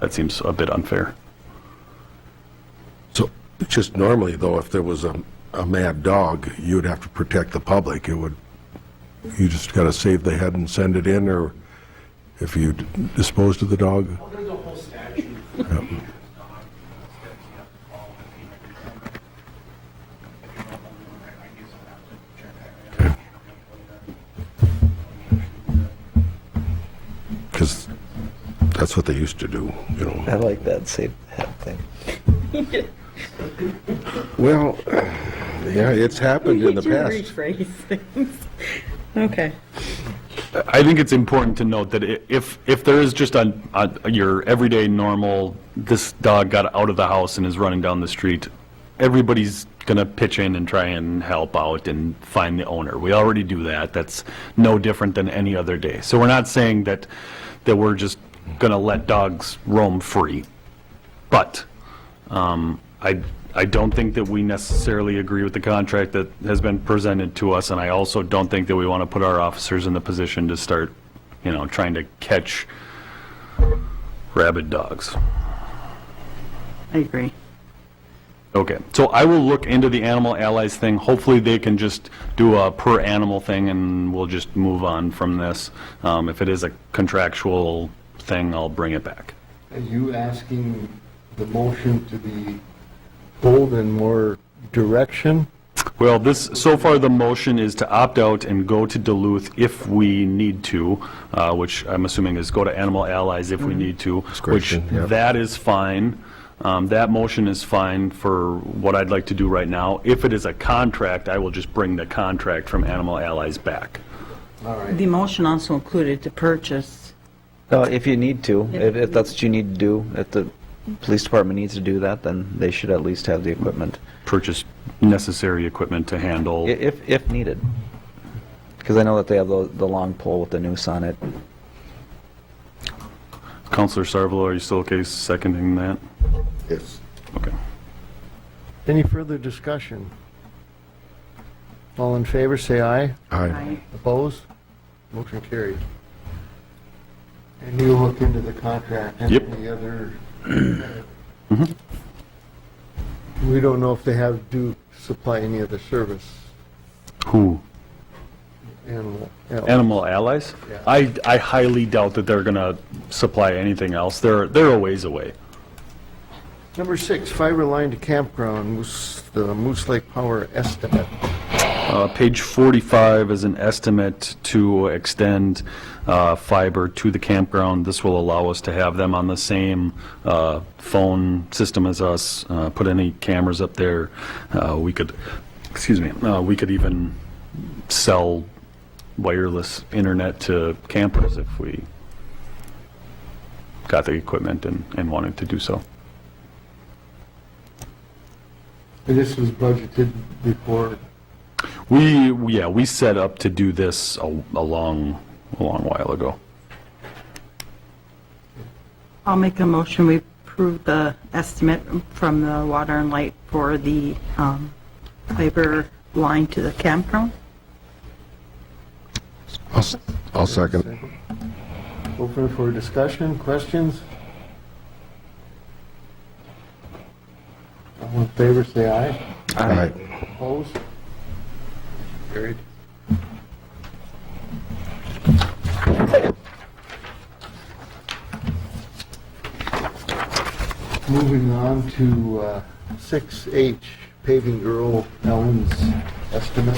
seems a bit unfair. So, just normally, though, if there was a mad dog, you'd have to protect the public. You just got to save the head and send it in, or if you disposed of the dog. Well, there's a whole statute. Yep. Because that's what they used to do, you know. I like that save the head thing. Well, yeah, it's happened in the You past. rephrase things. Okay. I think it's important to note that if there is just your everyday normal, this dog got out of the house and is running down the street, everybody's going to pitch in and try and help out and find the owner. We already do that. That's no different than any other day. So we're not saying that we're just going to let dogs roam free. But I don't think that we necessarily agree with the contract that has been presented to us, and I also don't think that we want to put our officers in the position to start, trying to catch rabid dogs. I agree. Okay, so I will look into the Animal Allies thing. Hopefully they can just do a per animal thing and we'll just move on from this. If it is a contractual thing, I'll bring it back. Are you asking the motion to be pulled in more direction? Well, so far the motion is to opt out and go to Duluth if we need to, which I'm assuming is go to Animal Allies if we need to, which Discretion, yep. that is fine. That motion is fine for what I'd like to do right now. If it is a contract, I will just bring the contract from Animal Allies back. All right. The motion also included to purchase. If you need to, if that's what you need to do, if the police department needs to do that, then they should at least have the equipment, Purchase necessary equipment to handle. if needed. Because I know that they have the long pole with the noose on it. Counselor Sarvelo, are you still okay seconding that? Yes. Okay. Any further discussion? All in favor, say aye. Aye. Opposed? Motion carried. And you look into the contract and Yep. any other... We don't know if they do supply any other service. Who? Animal. Animal Allies? Yeah. I highly doubt that they're going to supply anything else. They're a ways away. Number 6, fiber line to campground, the Moose Lake Power estimate. Page 45 is an estimate to extend fiber to the campground. This will allow us to have them on the same phone system as us, put any cameras up there. We could even sell wireless internet to campers if we got the equipment and wanted to do so. And this was budgeted before. We set up to do this a long while ago. I'll make a motion, we approve the estimate from the Water and Light for the fiber line to the campground. I'll second. Open for discussion, questions? All in favor, say aye. Aye. Opposed? Carried. Moving on to 6H, paving girl Ellen's estimate.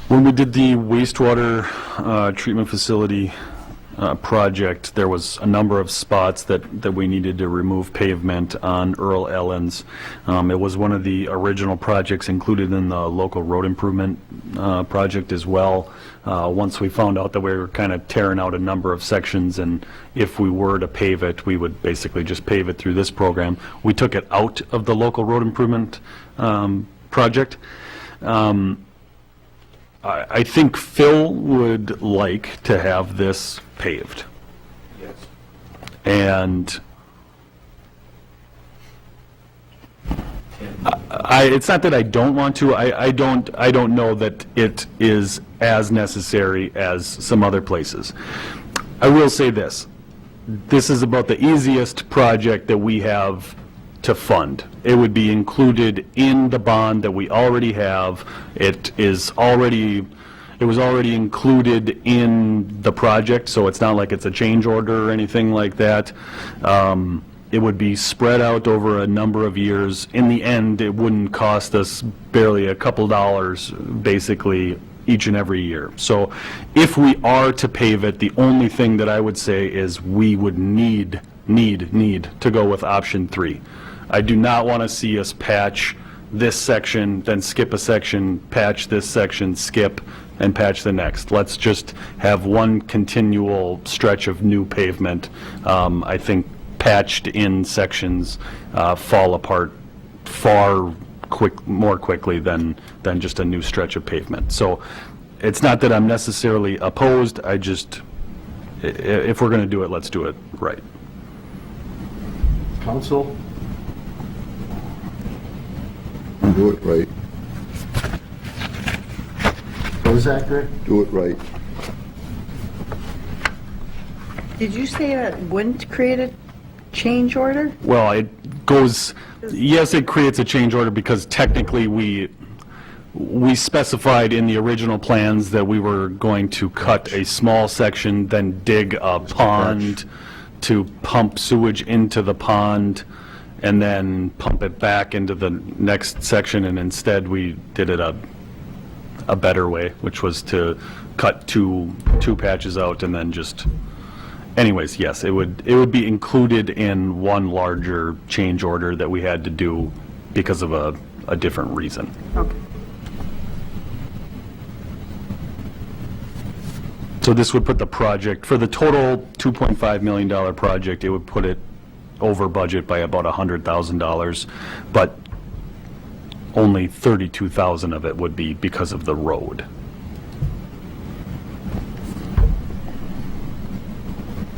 When we did the wastewater treatment facility project, there was a number of spots that we needed to remove pavement on Earl Ellens. It was one of the original projects included in the local road improvement project as well. Once we found out that we were kind of tearing out a number of sections, and if we were to pave it, we would basically just pave it through this program. We took it out of the local road improvement project. I think Phil would like to have this paved. Yes. And it's not that I don't want to, I don't know that it is as necessary as some other places. I will say this is about the easiest project that we have to fund. It would be included in the bond that we already have. It was already included in the project, so it's not like it's a change order or anything like that. It would be spread out over a number of years. In the end, it wouldn't cost us barely a couple dollars, basically, each and every year. So if we are to pave it, the only thing that I would say is we would need to go with option 3. I do not want to see us patch this section, then skip a section, patch this section, skip, and patch the next. Let's just have one continual stretch of new pavement. I think patched in sections fall apart more quickly than just a new stretch of pavement. So it's not that I'm necessarily opposed, if we're going to do it, let's do it right. Council? Do it right. What was that, Greg? Do it right. Did you say that wouldn't create a change order? Well, it goes, yes, it creates a change order because technically we specified in the original plans that we were going to cut a small section, then dig a pond to pump sewage into the pond, and then pump it back into the next section, and instead we did it a better way, which was to cut two patches out and then just, anyways, yes, it would be included in one larger change order that we had to do because of a different reason. Okay. So this would put the project, for the total $2.5 million project, it would put it over budget by about $100,000, but only $32,000 of it would be because of the road.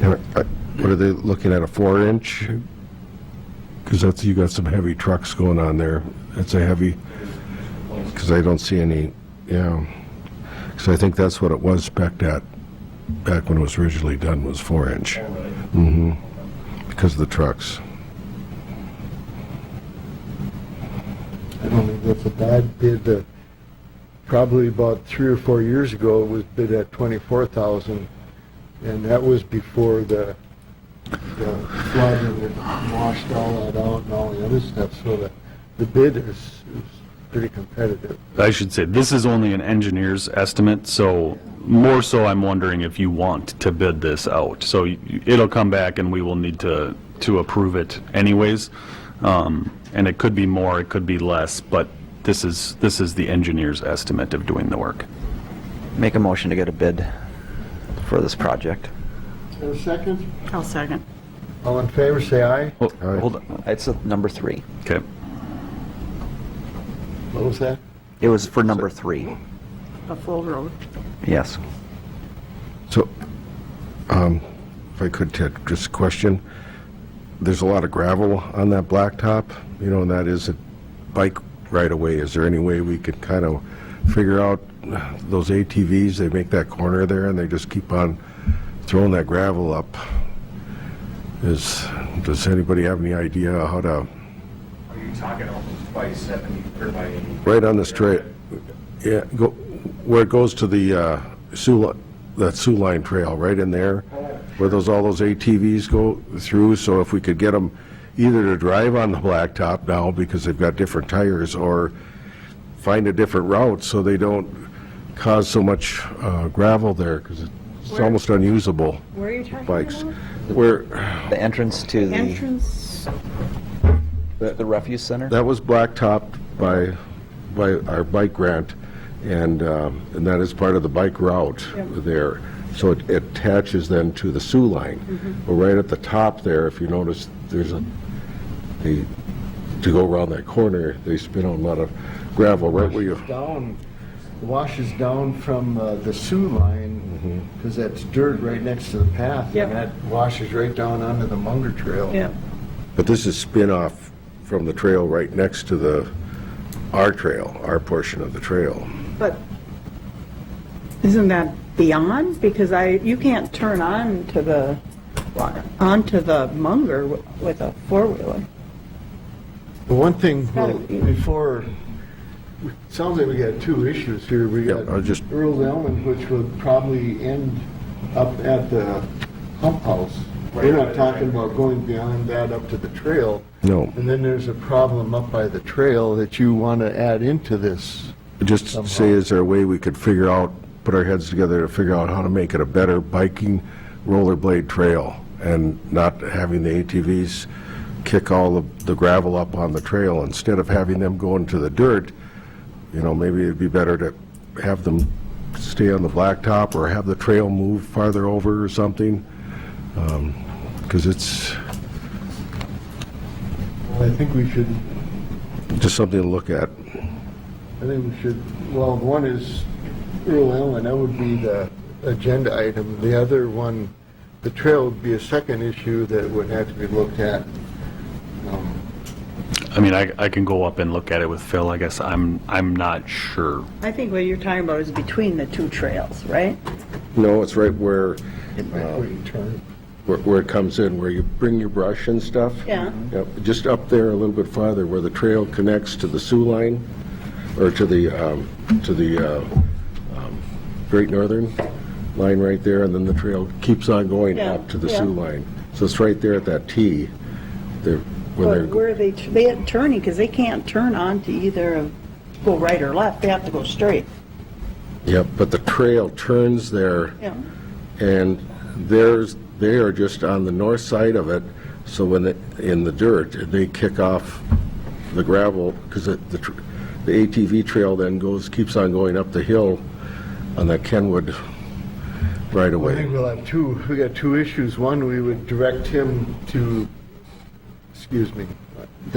What are they looking at, a 4-inch? Because you got some heavy trucks going on there. It's a heavy, because I don't see any, yeah. Because I think that's what it was spec'd at back when it was originally done, was 4-inch. Mm-hmm. Because of the trucks. I don't think that's a bad bid. Probably about 3 or 4 years ago, it was bid at $24,000, and that was before the flood and it washed all that out and all the other stuff. So the bid is pretty competitive. I should say, this is only an engineer's estimate, so more so I'm wondering if you want to bid this out. So it'll come back and we will need to approve it anyways. And it could be more, it could be less, but this is the engineer's estimate of doing the work. Make a motion to get a bid for this project. And a second? I'll second. All in favor, say aye. Hold on, It's number 3. okay. What was that? It was for number 3. A full road. Yes. So, if I could, Ted, just a question. There's a lot of gravel on that blacktop, and that is a bike right-of-way. Is there any way we could kind of figure out those ATVs, they make that corner there and they just keep on throwing that gravel up? Does anybody have any idea how to? Are you talking almost by 70 or by 80? Right on the straight, yeah, where it goes to the that Sioux Line Trail, right in there, where all those ATVs go through. So if we could get them either to drive on the blacktop now because they've got different tires, or find a different route so they don't cause so much gravel there, because it's almost unusable. Where are you talking Bikes. about? Where, The entrance to Entrance, the refuse center? that was blacktopped by our bike grant, and that is part of the bike route there. So it attaches then to the Sioux Line. But right at the top there, if you notice, there's to go around that corner, they spin on a lot of gravel right where you, Washes down from the Sioux Line, because that's dirt right next to the path. Yep. And that washes right down onto the Munger Trail. yeah. but this is spin off from the trail right next to our trail, our portion of the trail. But isn't that beyond? Because you can't turn onto the Munger with a four-wheeler. The one thing, gotta be- before, it sounds like we got two issues here. We got I'll just- Earl's Elm, which would probably end up at the pump house. We're not talking about going beyond that up to the trail. No, And then there's a problem up by the trail that you want to add into this. just say, is there a way we could figure out, put our heads together to figure out how to make it a better biking rollerblade trail, and not having the ATVs kick all of the gravel up on the trail instead of having them go into the dirt? Maybe it'd be better to have them stay on the blacktop or have the trail move farther over or something. Because it's I think we should, just something to look at. I think we should, well, one is Earl Allen, that would be the agenda item. The other one, the trail would be a second issue that would have to be looked at. I mean, I can go up and look at it with Phil, I guess. I'm not sure. I think what you're talking about is between the two trails, right? No, it's right where Where you turn. where it comes in, where you bring your brush and stuff. Yeah. Yep, just up there a little bit farther, where the trail connects to the Sioux line, or to the Great Northern line right there, and then the trail keeps on going Yeah, up to the yeah. Sioux line. So it's right there at that T. There, when But they're, where are they are turning, because they can't turn onto either go right or left, they have to go straight. yep, but the trail turns there, Yeah. and they are just on the north side of it, so when they, in the dirt, they kick off the gravel, because the ATV trail then keeps on going up the hill on that Kenwood right I think away. we'll have we got two issues. One, we would direct him to, the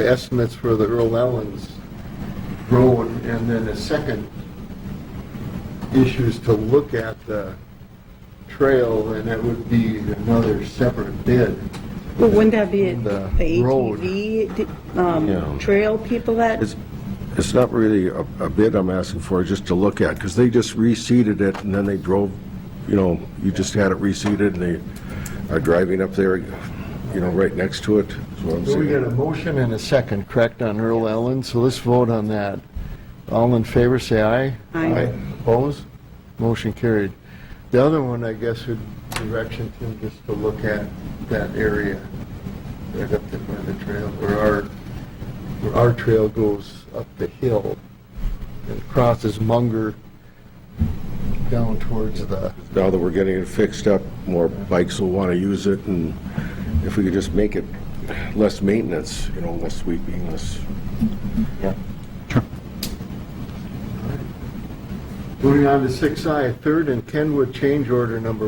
estimates for the Earl Allen's road, and then the second issue is to look at the trail, and that would be another separate bid. Well, wouldn't that be The the road. ATV Yeah. trail people that? It's not really a bid I'm asking for, just to look at, because they just reseeded it, and then they drove, you just had it reseeded, and they are driving up there, right next to it, is what I'm So we got a saying. motion and a second, correct, on Earl Allen, so let's vote on that. All in favor, say aye. Aye. Opposed? Motion carried. The other one, I guess, would direction Tim just to look at that area, right up there by the trail, where our trail goes up the hill and crosses Munger down towards the, Now that we're getting it fixed up, more bikes will want to use it, and if we could just make it less maintenance, less sweeping, less... moving on to 6I, third and Kenwood change order number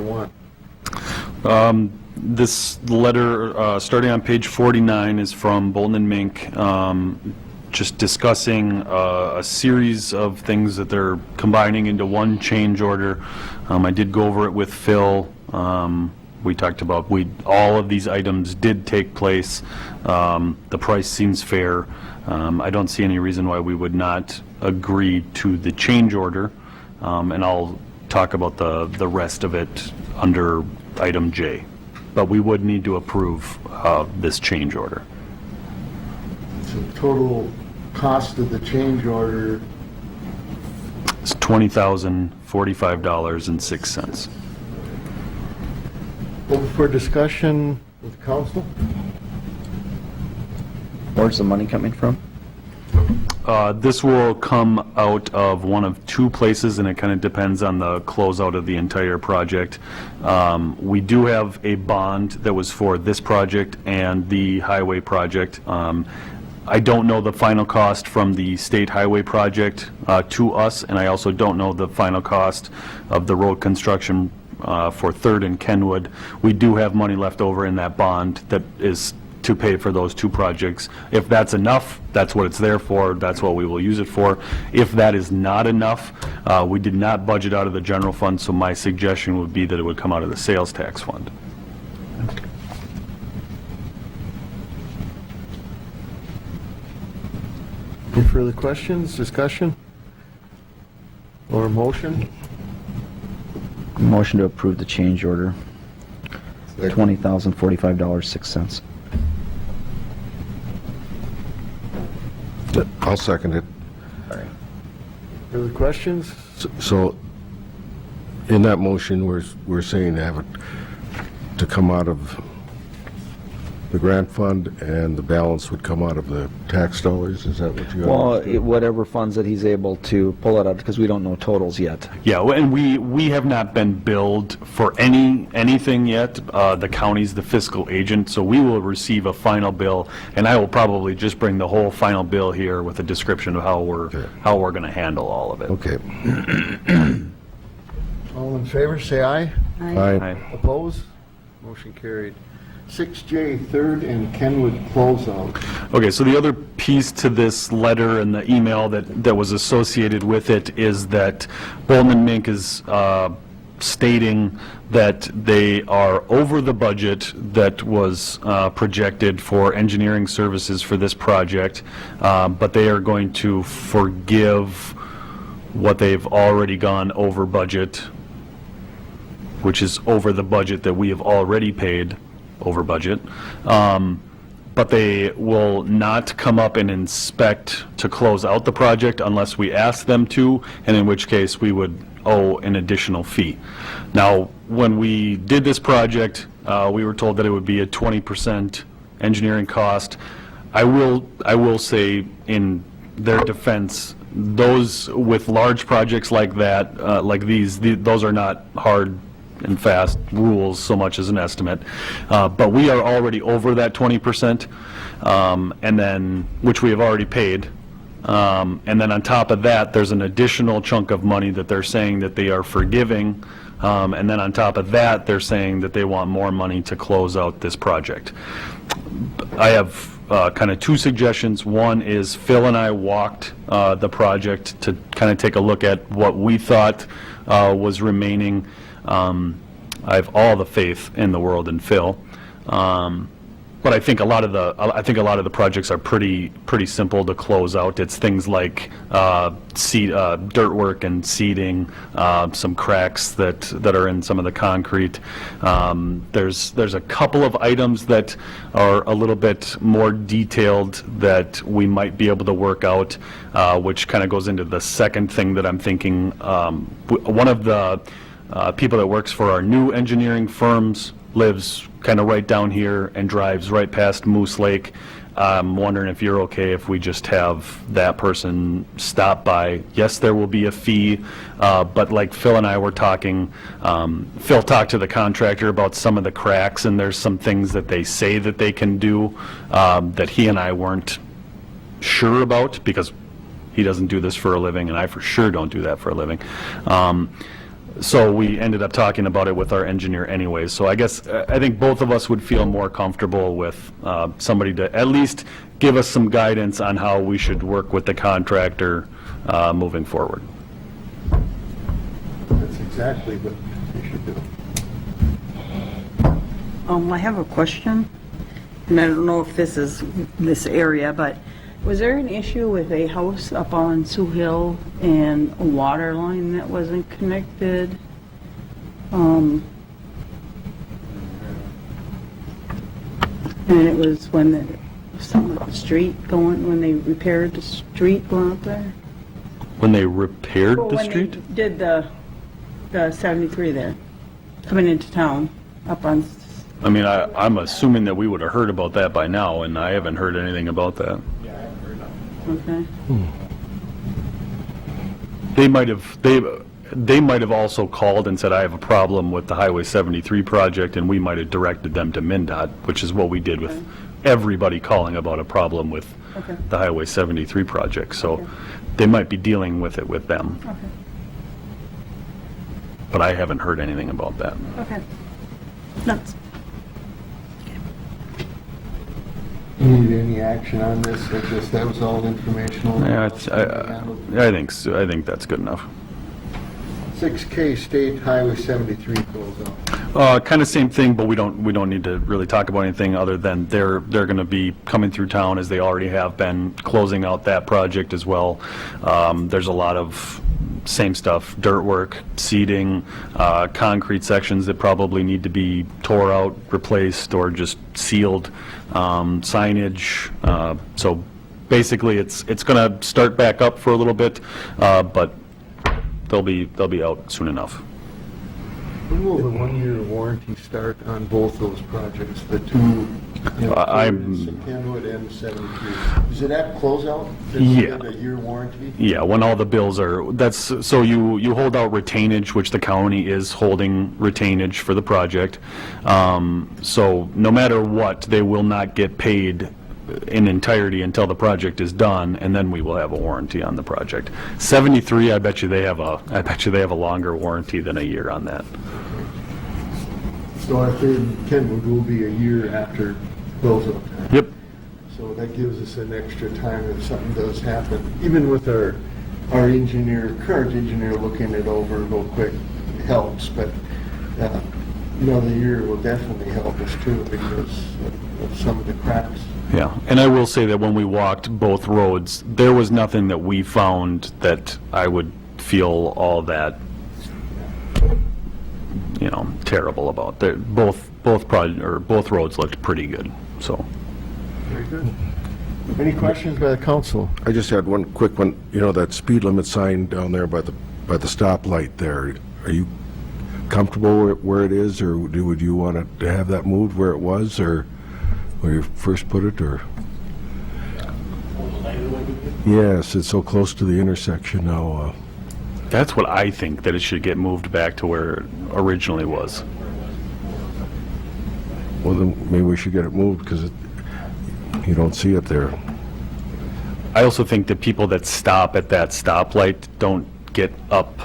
1. This letter, starting on page 49, is from Bolton and Mink, just discussing a series of things that they're combining into one change order. I did go over it with Phil. We talked about, all of these items did take place. The price seems fair. I don't see any reason why we would not agree to the change order, and I'll talk about the rest of it under item J. But we would need to approve this change order. So total cost of the change order, It's $20,045.06. open for discussion with council? Where's the money coming from? This will come out of one of two places, and it kind of depends on the closeout of the entire project. We do have a bond that was for this project and the highway project. I don't know the final cost from the state highway project to us, and I also don't know the final cost of the road construction for Third and Kenwood. We do have money left over in that bond that is to pay for those two projects. If that's enough, that's what it's there for, that's what we will use it for. If that is not enough, we did not budget out of the general fund, so my suggestion would be that it would come out of the sales tax fund. Any further questions, discussion? Or motion? Motion to approve the change order, $20,045.06. I'll second it. Further questions? So, in that motion, we're saying to have it to come out of the grant fund, and the balance would come out of the tax dollars, is that what you Well, understood? whatever funds that he's able to pull it out, because we don't know totals yet. Yeah, and we have not been billed for anything yet. The county's the fiscal agent, so we will receive a final bill, and I will probably just bring the whole final bill here with a description of how we're going to handle all of it. Okay. All in favor, say aye. Aye. Opposed? Motion carried. 6J, third and Kenwood closeout. Okay, so the other piece to this letter and the email that was associated with it is that Bolton and Mink is stating that they are over the budget that was projected for engineering services for this project, but they are going to forgive what they've already gone over budget, which is over the budget that we have already paid over budget. But they will not come up and inspect to close out the project unless we ask them to, and in which case we would owe an additional fee. Now, when we did this project, we were told that it would be a 20% engineering cost. I will say, in their defense, those with large projects like that, like those are not hard and fast rules so much as an estimate. But we are already over that 20%, and then, which we have already paid. And then on top of that, there's an additional chunk of money that they're saying that they are forgiving. And then on top of that, they're saying that they want more money to close out this project. I have kind of two suggestions. One is Phil and I walked the project to kind of take a look at what we thought was remaining. I have all the faith in the world in Phil. But I think a lot of the projects are pretty simple to close out. It's things like dirt work and seeding, some cracks that are in some of the concrete. There's a couple of items that are a little bit more detailed that we might be able to work out, which kind of goes into the second thing that I'm thinking. One of the people that works for our new engineering firms lives kind of right down here and drives right past Moose Lake. I'm wondering if you're okay if we just have that person stop by. Yes, there will be a fee, but like Phil and I were talking, Phil talked to the contractor about some of the cracks, and there's some things that they say that they can do that he and I weren't sure about, because he doesn't do this for a living, and I for sure don't do that for a living. So we ended up talking about it with our engineer anyway. So I guess, I think both of us would feel more comfortable with somebody to at least give us some guidance on how we should work with the contractor moving forward. That's exactly what you should do. I have a question, and I don't know if this is this area, but was there an issue with a house up on Sioux Hill and a water line that wasn't connected? And it was when something with the street going, when they repaired the street going up there? When they repaired the When street? they did the 73 there, coming into town, up on, I mean, I'm assuming that we would have heard about that by now, and I haven't heard anything about that. okay. They might have also called and said, I have a problem with the Highway 73 project, and we might have directed them to MnDOT, which is what we did with everybody calling about a problem with Okay. the Highway 73 project. So they might be dealing with it with them. Okay. But I haven't heard anything about that. Okay. Nuts. You need any action on this? I guess that was all informational. Yeah, I think so. I think that's good enough. 6K State Highway 73 closeout. Kind of same thing, but we don't need to really talk about anything other than they're going to be coming through town, as they already have been, closing out that project as well. There's a lot of same stuff: dirt work, seeding, concrete sections that probably need to be tore out, replaced, or just sealed, signage. So basically, it's going to start back up for a little bit, but they'll be out soon enough. When will the one-year warranty start on both those projects, the two, Kenwood and 73? Is it at closeout? Yeah. A year warranty? Yeah, when all the bills are, so you hold out retainage, which the county is holding retainage for the project. So no matter what, they will not get paid in entirety until the project is done, and then we will have a warranty on the project. 73, I bet you they have a longer warranty than a year on that. So our third Kenwood will be a year after closeout time. Yep. So that gives us an extra time if something does happen. Even with our engineer, current engineer looking it over real quick helps, but another year will definitely help us too because of some of the cracks. Yeah, and I will say that when we walked both roads, there was nothing that we found that I would feel all that, terrible about. Both roads looked pretty good, so. Very good. Any questions by the council? I just had one quick one. That speed limit sign down there by the stoplight there, are you comfortable where it is, or would you want to have that moved where it was, or where you first put it, or? Yes, it's so close to the intersection now. That's what I think, that it should get moved back to where it originally was. Well, then maybe we should get it moved because you don't see it there. I also think that people that stop at that stoplight don't get up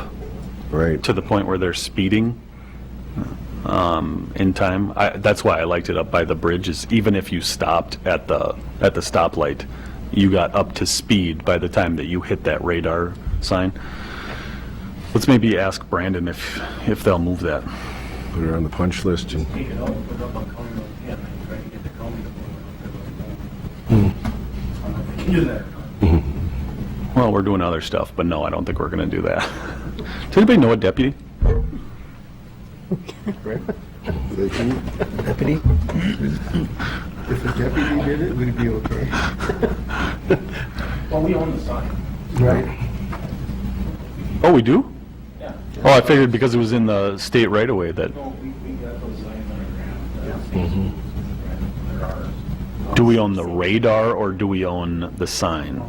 Right. to the point where they're speeding in time. That's why I liked it up by the bridge, is even if you stopped at the stoplight, you got up to speed by the time that you hit that radar sign. Let's maybe ask Brandon if they'll move that. Put it on the punch list and. Take it out, put it up on County Road 10, and try to get the county to put it up. Can do that. Well, we're doing other stuff, but no, I don't think we're going to do that. Does anybody know a deputy? Deputy? If a deputy did it, we'd be okay. Well, we own the sign. Right. Oh, we do? Yeah. Oh, I figured because it was in the state right away that. No, we got those signs on our ground. They're ours. Do we own the radar or do we own the sign?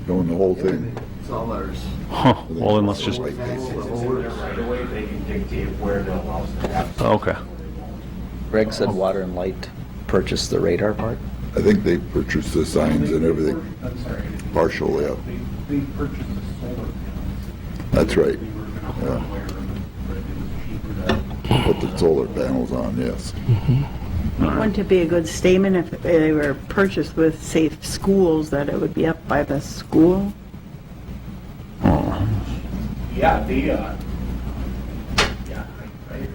Doing the whole thing. It's all ours. Huh, well then let's just, Since it's in their right away, they can dictate where they'll allow us to have. okay. Greg said Water and Light purchased the radar part. I think they purchased the signs and everything, I'm sorry. partial, yeah. They purchased the solar panels. That's right. We were gonna wire them, but it was cheaper to. Put the solar panels on, yes. Wouldn't it be a good statement if they were purchased with safe schools, that it would be up by the school? Yeah, they, I agree.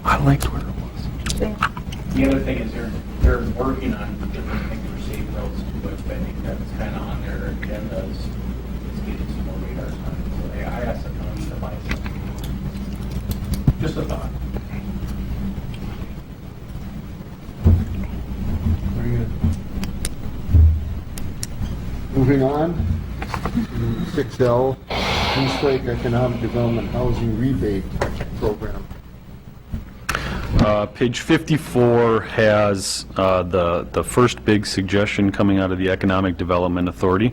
I liked where it was. The other thing is they're working on different things for safe roads too, but I think that's kind of on their agenda is getting some more radar signs. So I asked the county to buy some. Just a thought. Very good. Moving on, to 6L, East Lake Economic Development Housing Rebate Program. Page 54 has the first big suggestion coming out of the Economic Development Authority.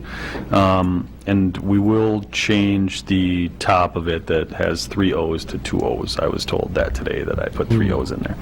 And we will change the top of it that has 3 O's to 2 O's. I was told that today, that I put 3 O's in there.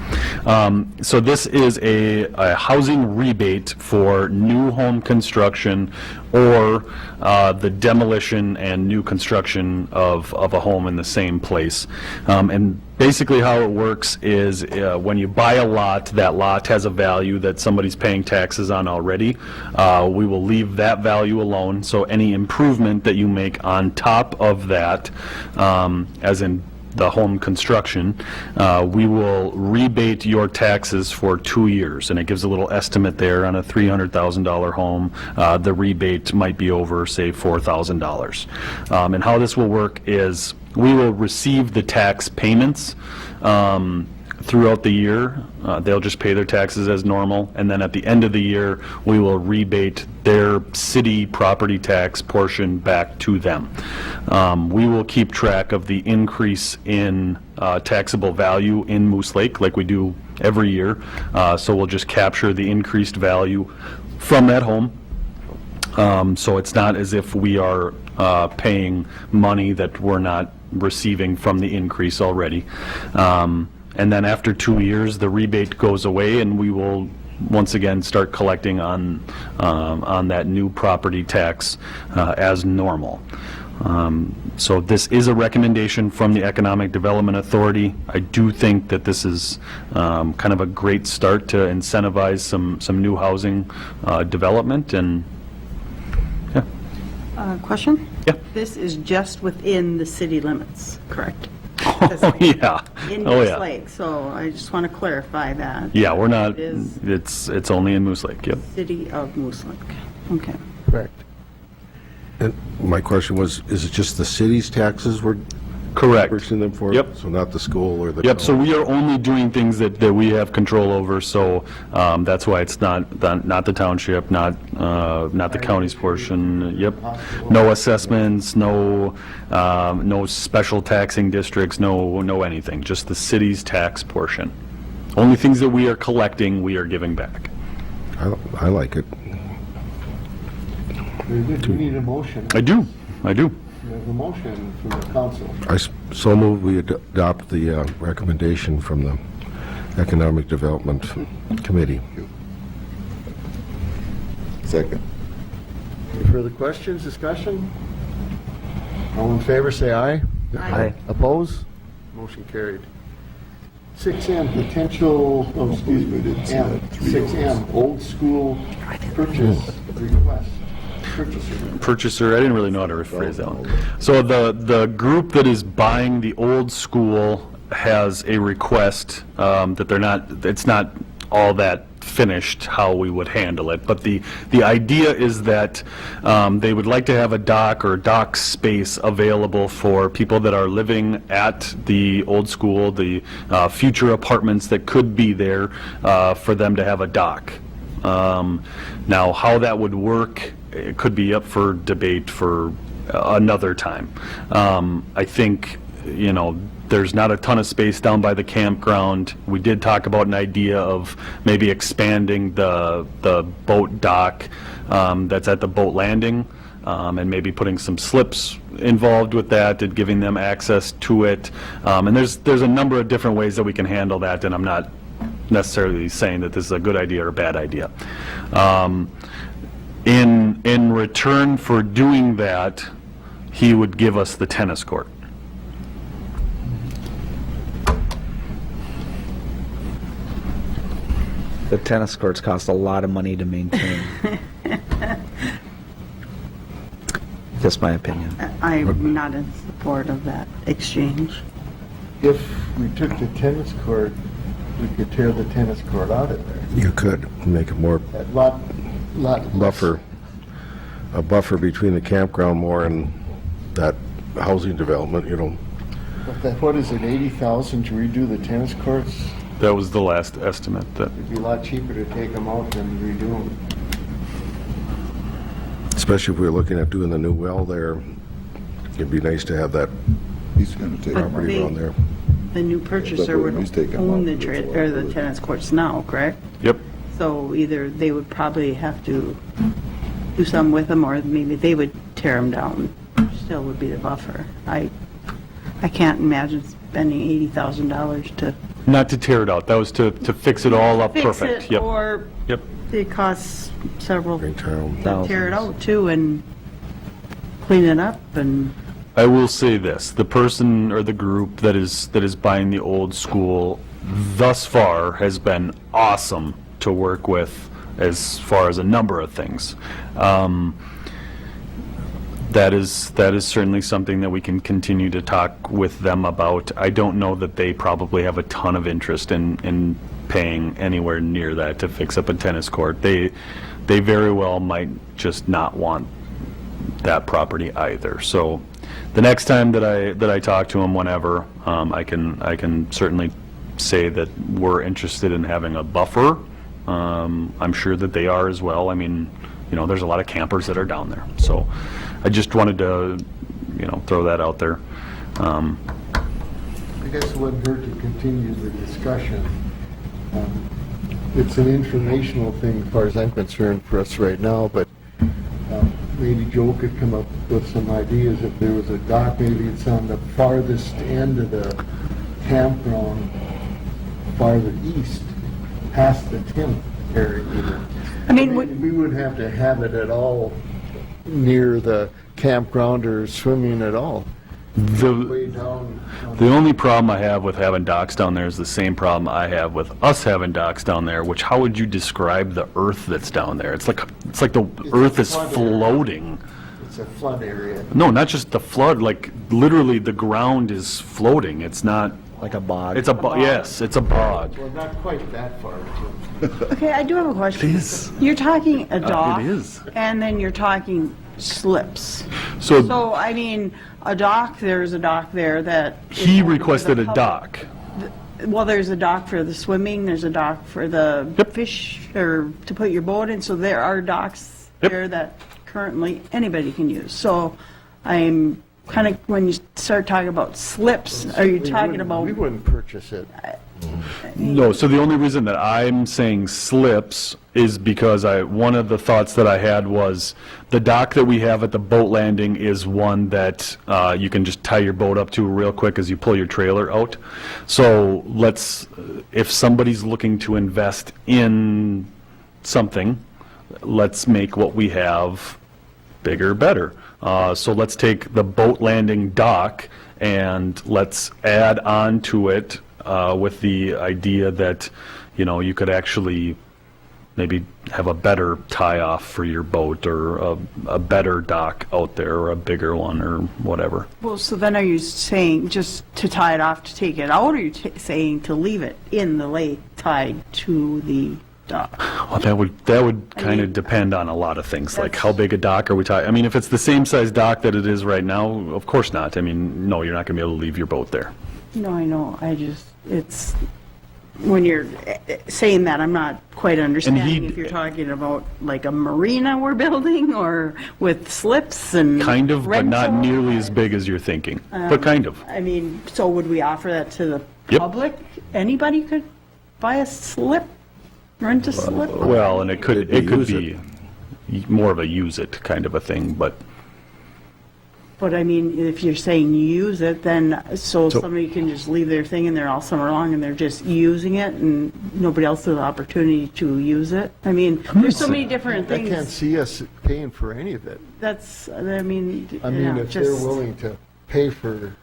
So this is a housing rebate for new home construction or the demolition and new construction of a home in the same place. And basically how it works is when you buy a lot, that lot has a value that somebody's paying taxes on already. We will leave that value alone, so any improvement that you make on top of that, as in the home construction, we will rebate your taxes for 2 years, and it gives a little estimate there on a $300,000 home. The rebate might be over, say, $4,000. And how this will work is we will receive the tax payments throughout the year. They'll just pay their taxes as normal, and then at the end of the year, we will rebate their city property tax portion back to them. We will keep track of the increase in taxable value in Moose Lake, like we do every year. So we'll just capture the increased value from that home. So it's not as if we are paying money that we're not receiving from the increase already. And then after 2 years, the rebate goes away, and we will once again, start collecting on that new property tax as normal. So this is a recommendation from the Economic Development Authority. I do think that this is kind of a great start to incentivize some new housing development, and Question? Yeah. This is just within the city limits, correct? oh yeah, In oh Moose yeah. Lake, so I just want to clarify that. Yeah, we're not, It is it's only in Moose Lake, yep. City of Moose Lake. Okay. Correct. And my question was, is it just the city's taxes we're Correct. purchasing them for? Yep. So not the school or the... Yep, so we are only doing things that we have control over, so that's why it's not the township, not the county's portion, yep. No assessments, no special taxing districts, no anything, just the city's tax portion. Only things that we are collecting, we are giving back. I like it. Very good. We need a motion. I do. We have a motion from the council. So move we adopt the recommendation from the Economic Development Committee. Second. Any further questions, discussion? All in favor, say aye. Aye. Oppose? Motion carried. 6M, potential, oh, excuse me, We did see M. that, 6M, old school purchase request. Purchaser. Purchaser, I didn't really know how to rephrase that one. So the group that is buying the old school has a request that it's not all that finished how we would handle it, but the idea is that they would like to have a dock or dock space available for people that are living at the old school, the future apartments that could be there, for them to have a dock. Now, how that would work, it could be up for debate for another time. I think, there's not a ton of space down by the campground. We did talk about an idea of maybe expanding the boat dock that's at the boat landing, and maybe putting some slips involved with that and giving them access to it. And there's a number of different ways that we can handle that, and I'm not necessarily saying that this is a good idea or a bad idea. In return for doing that, he would give us the tennis court. The tennis courts cost a lot of money to maintain. Just my opinion. I'm not in support of that exchange. If we took the tennis court, we could tear the tennis court out of there. You could make it more That lot less. buffer, a buffer between the campground more and that housing development, What is it, 80,000 to redo the tennis courts? That was the last estimate that, It'd be a lot cheaper to take them out than redo them. especially if we were looking at doing the new well there. It'd be nice to have that He's gonna take But them. property around there. The new purchaser would He's taking them own out. the tennis courts now, correct? yep. So either they would probably have to do something with them, or maybe they would tear them down. Still would be the buffer. I can't imagine spending $80,000 to Not to tear it out, that was to fix it all up fix perfect. it, Yep. or Yep. it costs several, Bring town. to tear it out too and clean it up and, I will say this, the person or the group that is buying the old school thus far has been awesome to work with as far as a number of things. That is certainly something that we can continue to talk with them about. I don't know that they probably have a ton of interest in paying anywhere near that to fix up a tennis court. They very well might just not want that property either. So the next time that I talk to them, whenever, I can certainly say that we're interested in having a buffer. I'm sure that they are as well. I mean, there's a lot of campers that are down there. So I just wanted to, throw that out there. I guess it wouldn't hurt to continue the discussion. It's an informational thing as far as I'm concerned for us right now, but maybe Joe could come up with some ideas. If there was a dock, maybe it's on the farthest end of the campground, farther east, past the area either. I mean, We wouldn't have to have it at all near the campground or swimming at all. Way down. The only problem I have with having docks down there is the same problem I have with us having docks down there, which how would you describe the earth that's down there? It's like the earth is flood area. floating. It's a flood area. No, not just the flood, like literally the ground is floating. It's not, Like a bog. it's a, yes, it's a bog. Well, not quite that far, Jim. okay, I do have a question. It is. You're talking a dock. it is. And then you're talking slips. So So, I mean, a dock, there's a dock there that. is he open to the requested a public. dock. Well, there's a dock for the swimming, there's a dock for the Yep. fish, or to put your boat in, so there are docks Yep. there that currently anybody can use. So I'm kind of, when you start talking about slips, are you talking about? We wouldn't purchase it. No, so the only reason that I'm saying slips is because one of the thoughts that I had was the dock that we have at the boat landing is one that you can just tie your boat up to real quick as you pull your trailer out. So if somebody's looking to invest in something, let's make what we have bigger, better. So let's take the boat landing dock and let's add on to it with the idea that, you know, you could actually maybe have a better tie-off for your boat or a better dock out there or a bigger one or whatever. Well, so then are you saying just to tie it off, to take it out, or are you saying to leave it in the lake tied to the dock? Well, that would kind of depend on a lot of things, like how big a dock are we talking? I mean, if it's the same size dock that it is right now, of course not. I mean, no, you're not going to be able to leave your boat there. No, I know, it's, when you're saying that, I'm not quite understanding if you're talking about like a marina we're building, or with slips and. Kind of, but not rental. nearly as big as you're thinking, but kind of. I mean, so would we offer that to the Yep. public? Anybody could buy a slip, rent a slip? Well, and it could use be more of a use it kind of a thing, but But I mean, if you're saying use it, then, so somebody can just leave their thing in there all summer long and they're just using it and nobody else has the opportunity to use it? I mean, there's so many different I can't things. see us paying for any of it. That's, I mean, I mean, yeah, if they're just, willing to pay for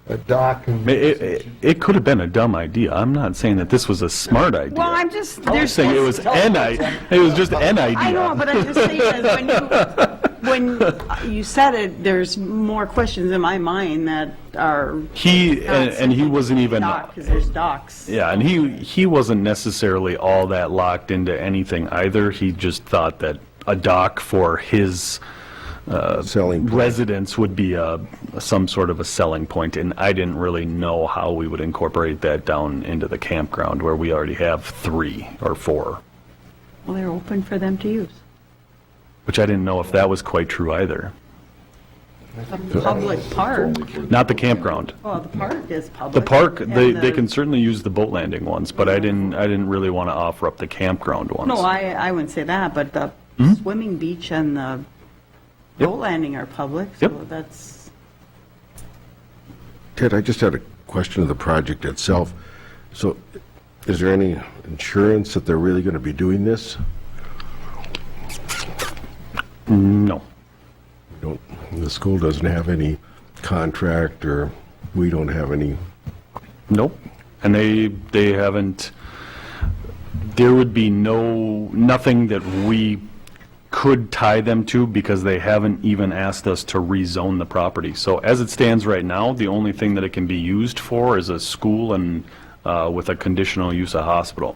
a dock and. it could have been a dumb idea. I'm not saying that this was a smart idea. well, I'm just, I'm there's. saying it was just an idea. I know, but I'm just saying that when you said it, there's more questions in my mind that are. And he wasn't even. Because there's docks. Yeah, and he wasn't necessarily all that locked into anything either. He just thought that a dock for his Selling point. residence would be some sort of a selling point, and I didn't really know how we would incorporate that down into the campground where we already have 3 or 4, Well, they're open for them to use. which I didn't know if that was quite true either. A public park. Not the campground. Well, the park is The public. park, and they the- can certainly use the boat landing ones, but I didn't really want to offer up the campground ones. No, I wouldn't say that, but the swimming beach and the Yep. boat landing are public, so Yep. that's, Ted, I just had a question of the project itself. So is there any insurance that they're really going to be doing this? No. Don't, the school doesn't have any contract, or we don't have any. Nope. And they haven't, there would be nothing that we could tie them to because they haven't even asked us to rezone the property. So as it stands right now, the only thing that it can be used for is a school and with a conditional use of hospital.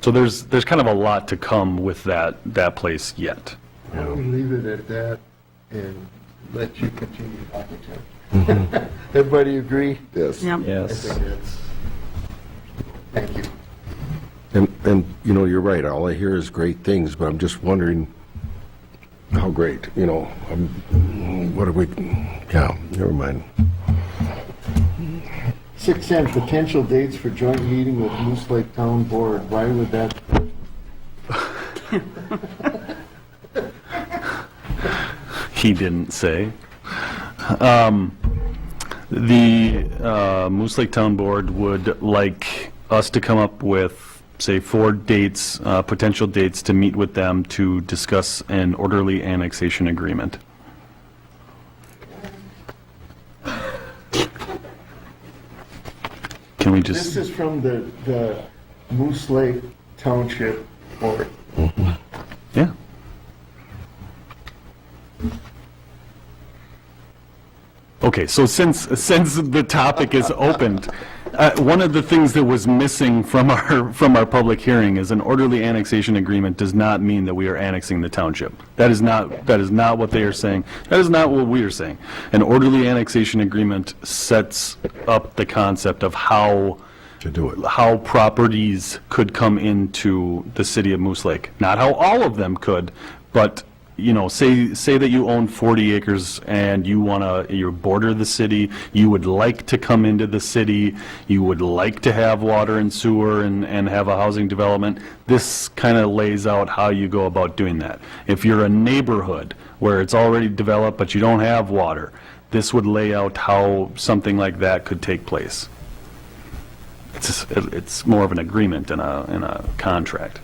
So there's kind of a lot to come with that place yet. Why don't we leave it at that and let you continue talking to him? Everybody agree? Yes. yeah. I Yes. think that's, thank you. And you know, you're right, all I hear is great things, but I'm just wondering how great, you know, what are we, yeah, never mind. 6M, potential dates for joint meeting with Moose Lake Town Board. Why would that? He didn't say. The Moose Lake Town Board would like us to come up with say 4 dates, potential dates to meet with them to discuss an orderly annexation agreement. Can we This just, is from the Moose Lake Township Board. yeah. Okay, so since the topic is opened, one of the things that was missing from our public hearing is an orderly annexation agreement does not mean that we are annexing the township. That is not what they are saying. That is not what we are saying. An orderly annexation agreement sets up the concept of how To do it. how properties could come into the city of Moose Lake. Not how all of them could, but, you know, say that you own 40 acres and you border the city, you would like to come into the city, you would like to have water and sewer and have a housing development. This kind of lays out how you go about doing that. If you're a neighborhood where it's already developed but you don't have water, this would lay out how something like that could take place. It's more of an agreement in a contract.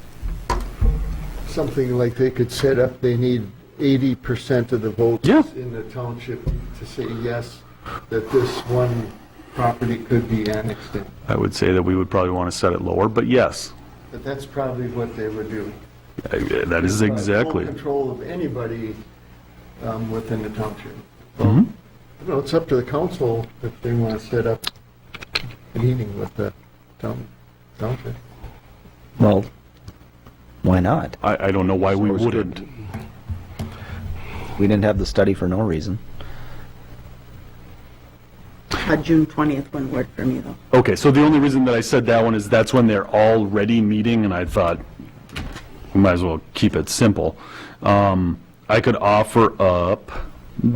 Something like they could set up, they need 80% of the votes Yeah. in the township to say yes, that this one property could be annexed in. I would say that we would probably want to set it lower, but yes, But that's probably what they would do. that is exactly. Full control of anybody within the township. So, Mhm. you know, it's up to the council if they want to set up a meeting with the township. Well, why not? I don't know why we Sounds good. wouldn't. We didn't have the study for no reason. June 20th wouldn't work for me, though. Okay, so the only reason that I said that one is that's when they're already meeting, and I thought we might as well keep it simple. I could offer up,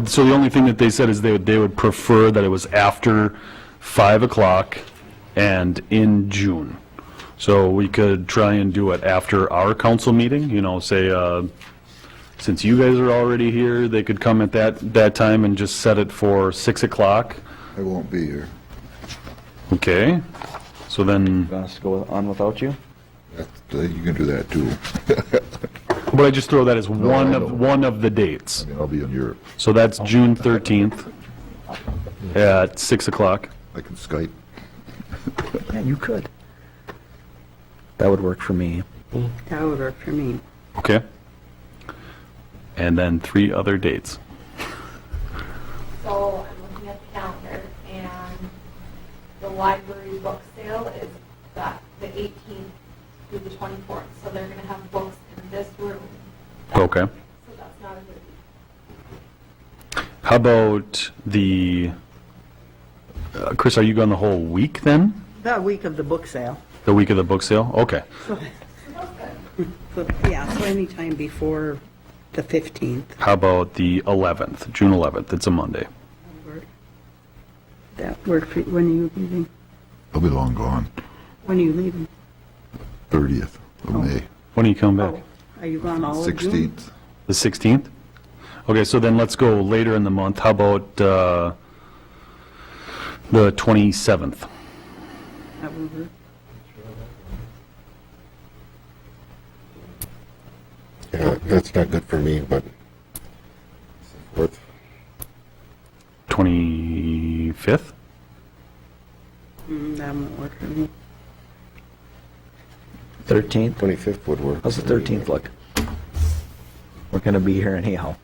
so the only thing that they said is they would prefer that it was after 5 o'clock and in June. So we could try and do it after our council meeting, you know, say, since you guys are already here, they could come at that time and just set it for 6 o'clock. I won't be here. Okay, so then, Want us to go on without you? You can do that too. but I just throw that as I one know. of the dates. I mean, I'll be in Europe. So that's June 13th at 6 o'clock. I can Skype. Yeah, you could. That would work for me. That would work for me. Okay. And then 3 other dates. So I'm looking at the calendar, and the library book sale is the 18th through the 24th. So they're going to have books in this room. Okay. So that's not a good week. How about the, Chris, are you gone the whole week then? The week of the book sale. The week of the book sale? Okay. So, yeah, so anytime before the 15th. How about the 11th, June 11th? It's a Monday. That work for you. When are you leaving? I'll be long gone. When are you leaving? 30th of May, When are you coming back? Are you gone all of June? 16th. The 16th? Okay, so then let's go later in the month. How about the 27th? That would work. Yeah, that's not good for me, but. Fourth. 25th? That won't work for me. 13th? 25th would work. How's the 13th look? We're going to be here anyhow.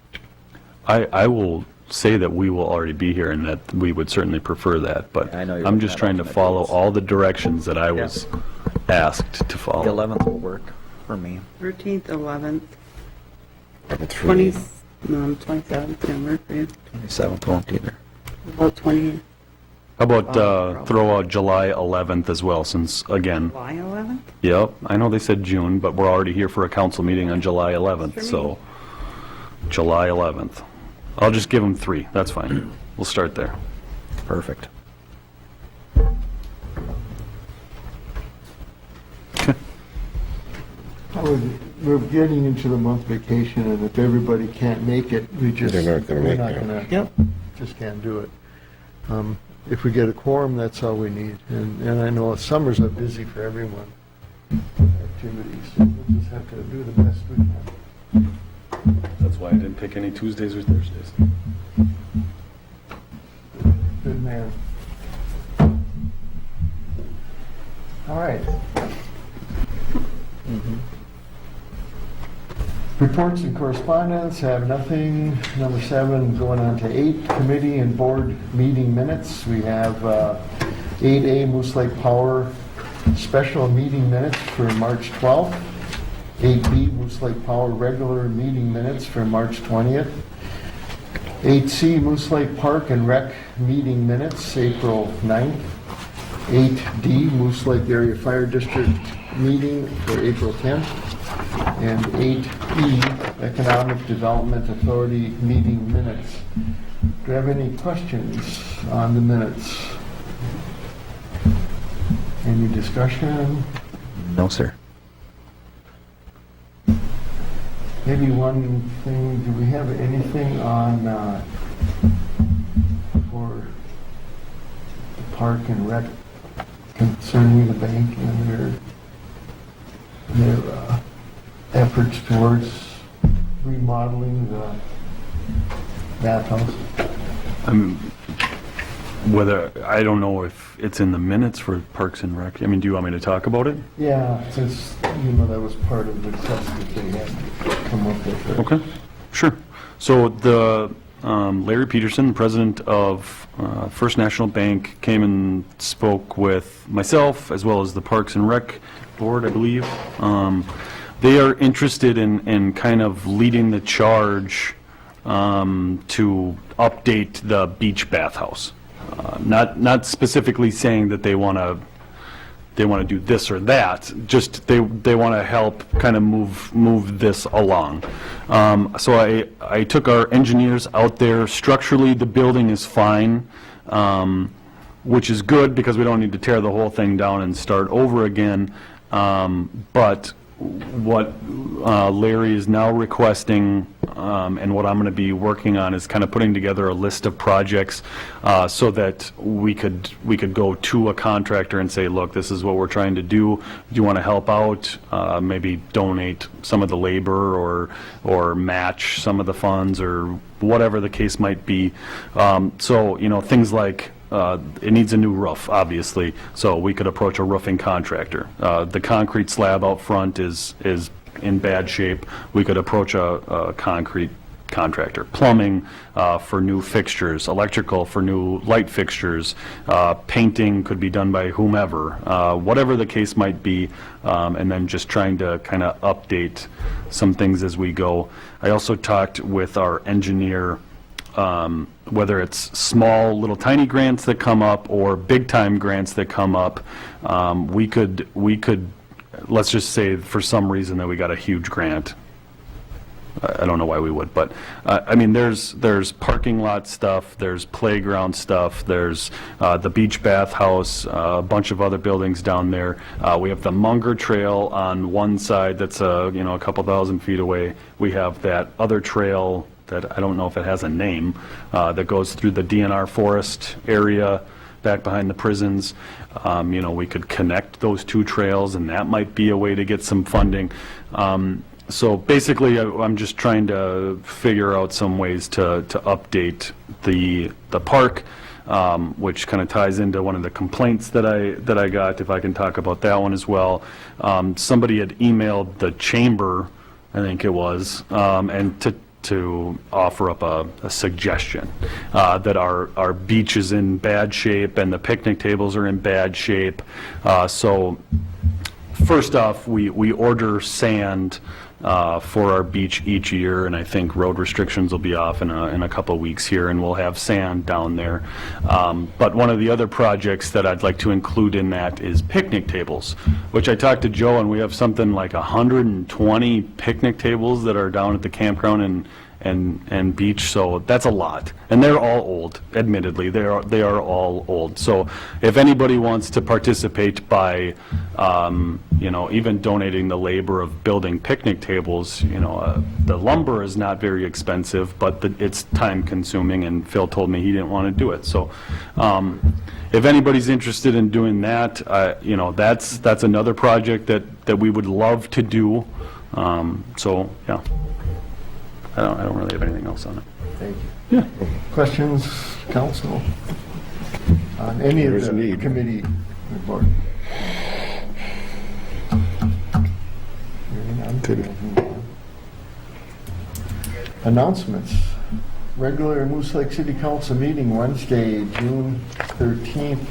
I will say that we will already be here and that we would certainly prefer that, but I know you're I'm looking just at trying to alternate follow dates. all the directions that I was asked to The follow. 11th will work for me. 13th, 11th, It's for me. 20, no, 27th can work for you. 27th won't either. About 20, How about throw out July 11th as well, since, again, July 11th? yep, I know they said June, but we're already here for a council meeting on July 11th, For me. so July 11th. I'll just give them 3, that's fine. We'll start there. Perfect. We're getting into the month vacation, and if everybody can't make it, we just... They're not gonna we're make not it. gonna- Yep. Just can't do it. If we get a quorum, that's all we need. And I know summers are busy for everyone. activities. We'll just have to do the best we can. That's why I didn't pick any Tuesdays or Thursdays. Good man. All right. Reports and correspondence, have nothing. Number 7, going on to 8, committee and board meeting minutes. We have 8A, Moose Lake Power special meeting minutes for March 12th. 8B, Moose Lake Power regular meeting minutes for March 20th. 8C, Moose Lake Park and Rec meeting minutes, April 9th. 8D, Moose Lake Area Fire District meeting for April 10th. And 8E, Economic Development Authority meeting minutes. Do you have any questions on the minutes? Any discussion? No, sir. Maybe one thing, do we have anything on, for the Park and Rec concerning the bank and their efforts towards remodeling the bathhouse? I don't know if it's in the minutes for Parks and Rec. I mean, do you want me to talk about it? Yeah, since, that was part of the test that they had to come up with. Right? Okay, sure. So the Larry Peterson, president of First National Bank, came and spoke with myself as well as the Parks and Rec board, I believe. They are interested in kind of leading the charge to update the beach bathhouse. Not specifically saying that they want to do this or that, just they want to help kind of move this along. So I took our engineers out there. Structurally, the building is fine, which is good because we don't need to tear the whole thing down and start over again. But what Larry is now requesting, and what I'm going to be working on, is kind of putting together a list of projects so that we could go to a contractor and say, look, this is what we're trying to do. Do you want to help out? Maybe donate some of the labor or match some of the funds or whatever the case might be. So, things like it needs a new roof, obviously, so we could approach a roofing contractor. The concrete slab out front is in bad shape. We could approach a concrete contractor. Plumbing for new fixtures, electrical for new light fixtures, painting could be done by whomever, whatever the case might be, and then just trying to kind of update some things as we go. I also talked with our engineer, whether it's small, little tiny grants that come up or big time grants that come up, we could, let's just say for some reason that we got a huge grant. I don't know why we would, but I mean, there's parking lot stuff, there's playground stuff, there's the beach bathhouse, a bunch of other buildings down there. We have the Munger Trail on one side that's a couple thousand feet away. We have that other trail that I don't know if it has a name, that goes through the DNR forest area back behind the prisons. We could connect those two trails, and that might be a way to get some funding. So basically, I'm just trying to figure out some ways to update the park, which kind of ties into one of the complaints that I got, if I can talk about that one as well. Somebody had emailed the chamber, I think it was, and to offer up a suggestion that our beach is in bad shape and the picnic tables are in bad shape. So first off, we order sand for our beach each year, and I think road restrictions will be off in a couple of weeks here, and we'll have sand down there. But one of the other projects that I'd like to include in that is picnic tables, which I talked to Joe, and we have something like 120 picnic tables that are down at the campground and beach, so that's a lot. And they're all old, admittedly, they are all old. So if anybody wants to participate by, even donating the labor of building picnic tables, the lumber is not very expensive, but it's time consuming, and Phil told me he didn't want to do it. So if anybody's interested in doing that, that's another project that we would love to do. So, yeah. I don't really have anything else on it. Thank you. Yeah. Questions, council? On any of There's a the need. committee report? Hearing none, we'll move on. Announcements. Regular Moose Lake City Council meeting Wednesday, June 13th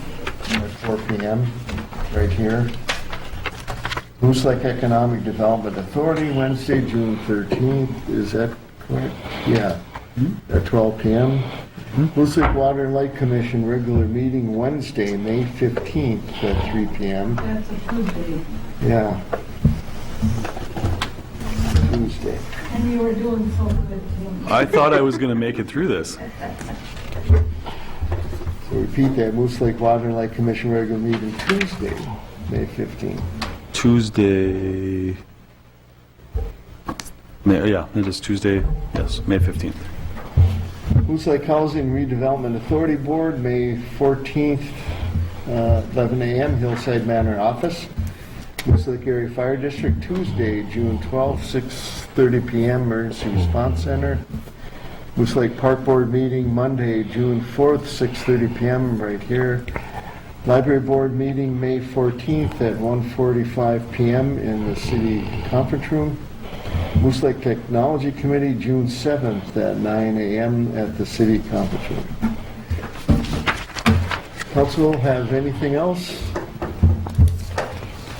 at 4 p.m. right here. Moose Lake Economic Development Authority, Wednesday, June 13th. Is that correct? Yeah, at 12 p.m. Moose Lake Water and Light Commission regular meeting Wednesday, May 15th at 3 p.m. That's a Tuesday. Yeah. Tuesday. And you were doing so good, Tim. I thought I was going to make it through this. So repeat that, Moose Lake Water and Light Commission regular meeting Tuesday, May 15th. Tuesday, it is Tuesday, yes, May 15th. Moose Lake Housing Redevelopment Authority Board, May 14th, 11 a.m., Hillside Manor Office. Moose Lake Area Fire District, Tuesday, June 12th, 6:30 p.m., Emergency Response Center. Moose Lake Park Board meeting, Monday, June 4th, 6:30 p.m., right here. Library Board meeting, May 14th at 1:45 p.m. in the City Conference Room. Moose Lake Technology Committee, June 7th at 9 a.m. at the City Conference Room. Council have anything else?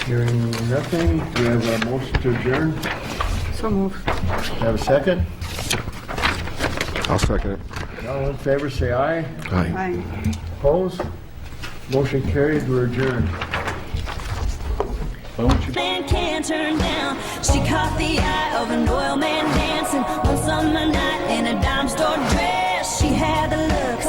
Hearing nothing, do we have a motion to adjourn? So moved. Have a second? I'll second it. All in favor, say aye. Aye. Aye. Opposed? Motion carried, we're adjourned. Man can't turn down. She caught the eye of an oil man dancing one summer night in a dime store dress. She had the looks.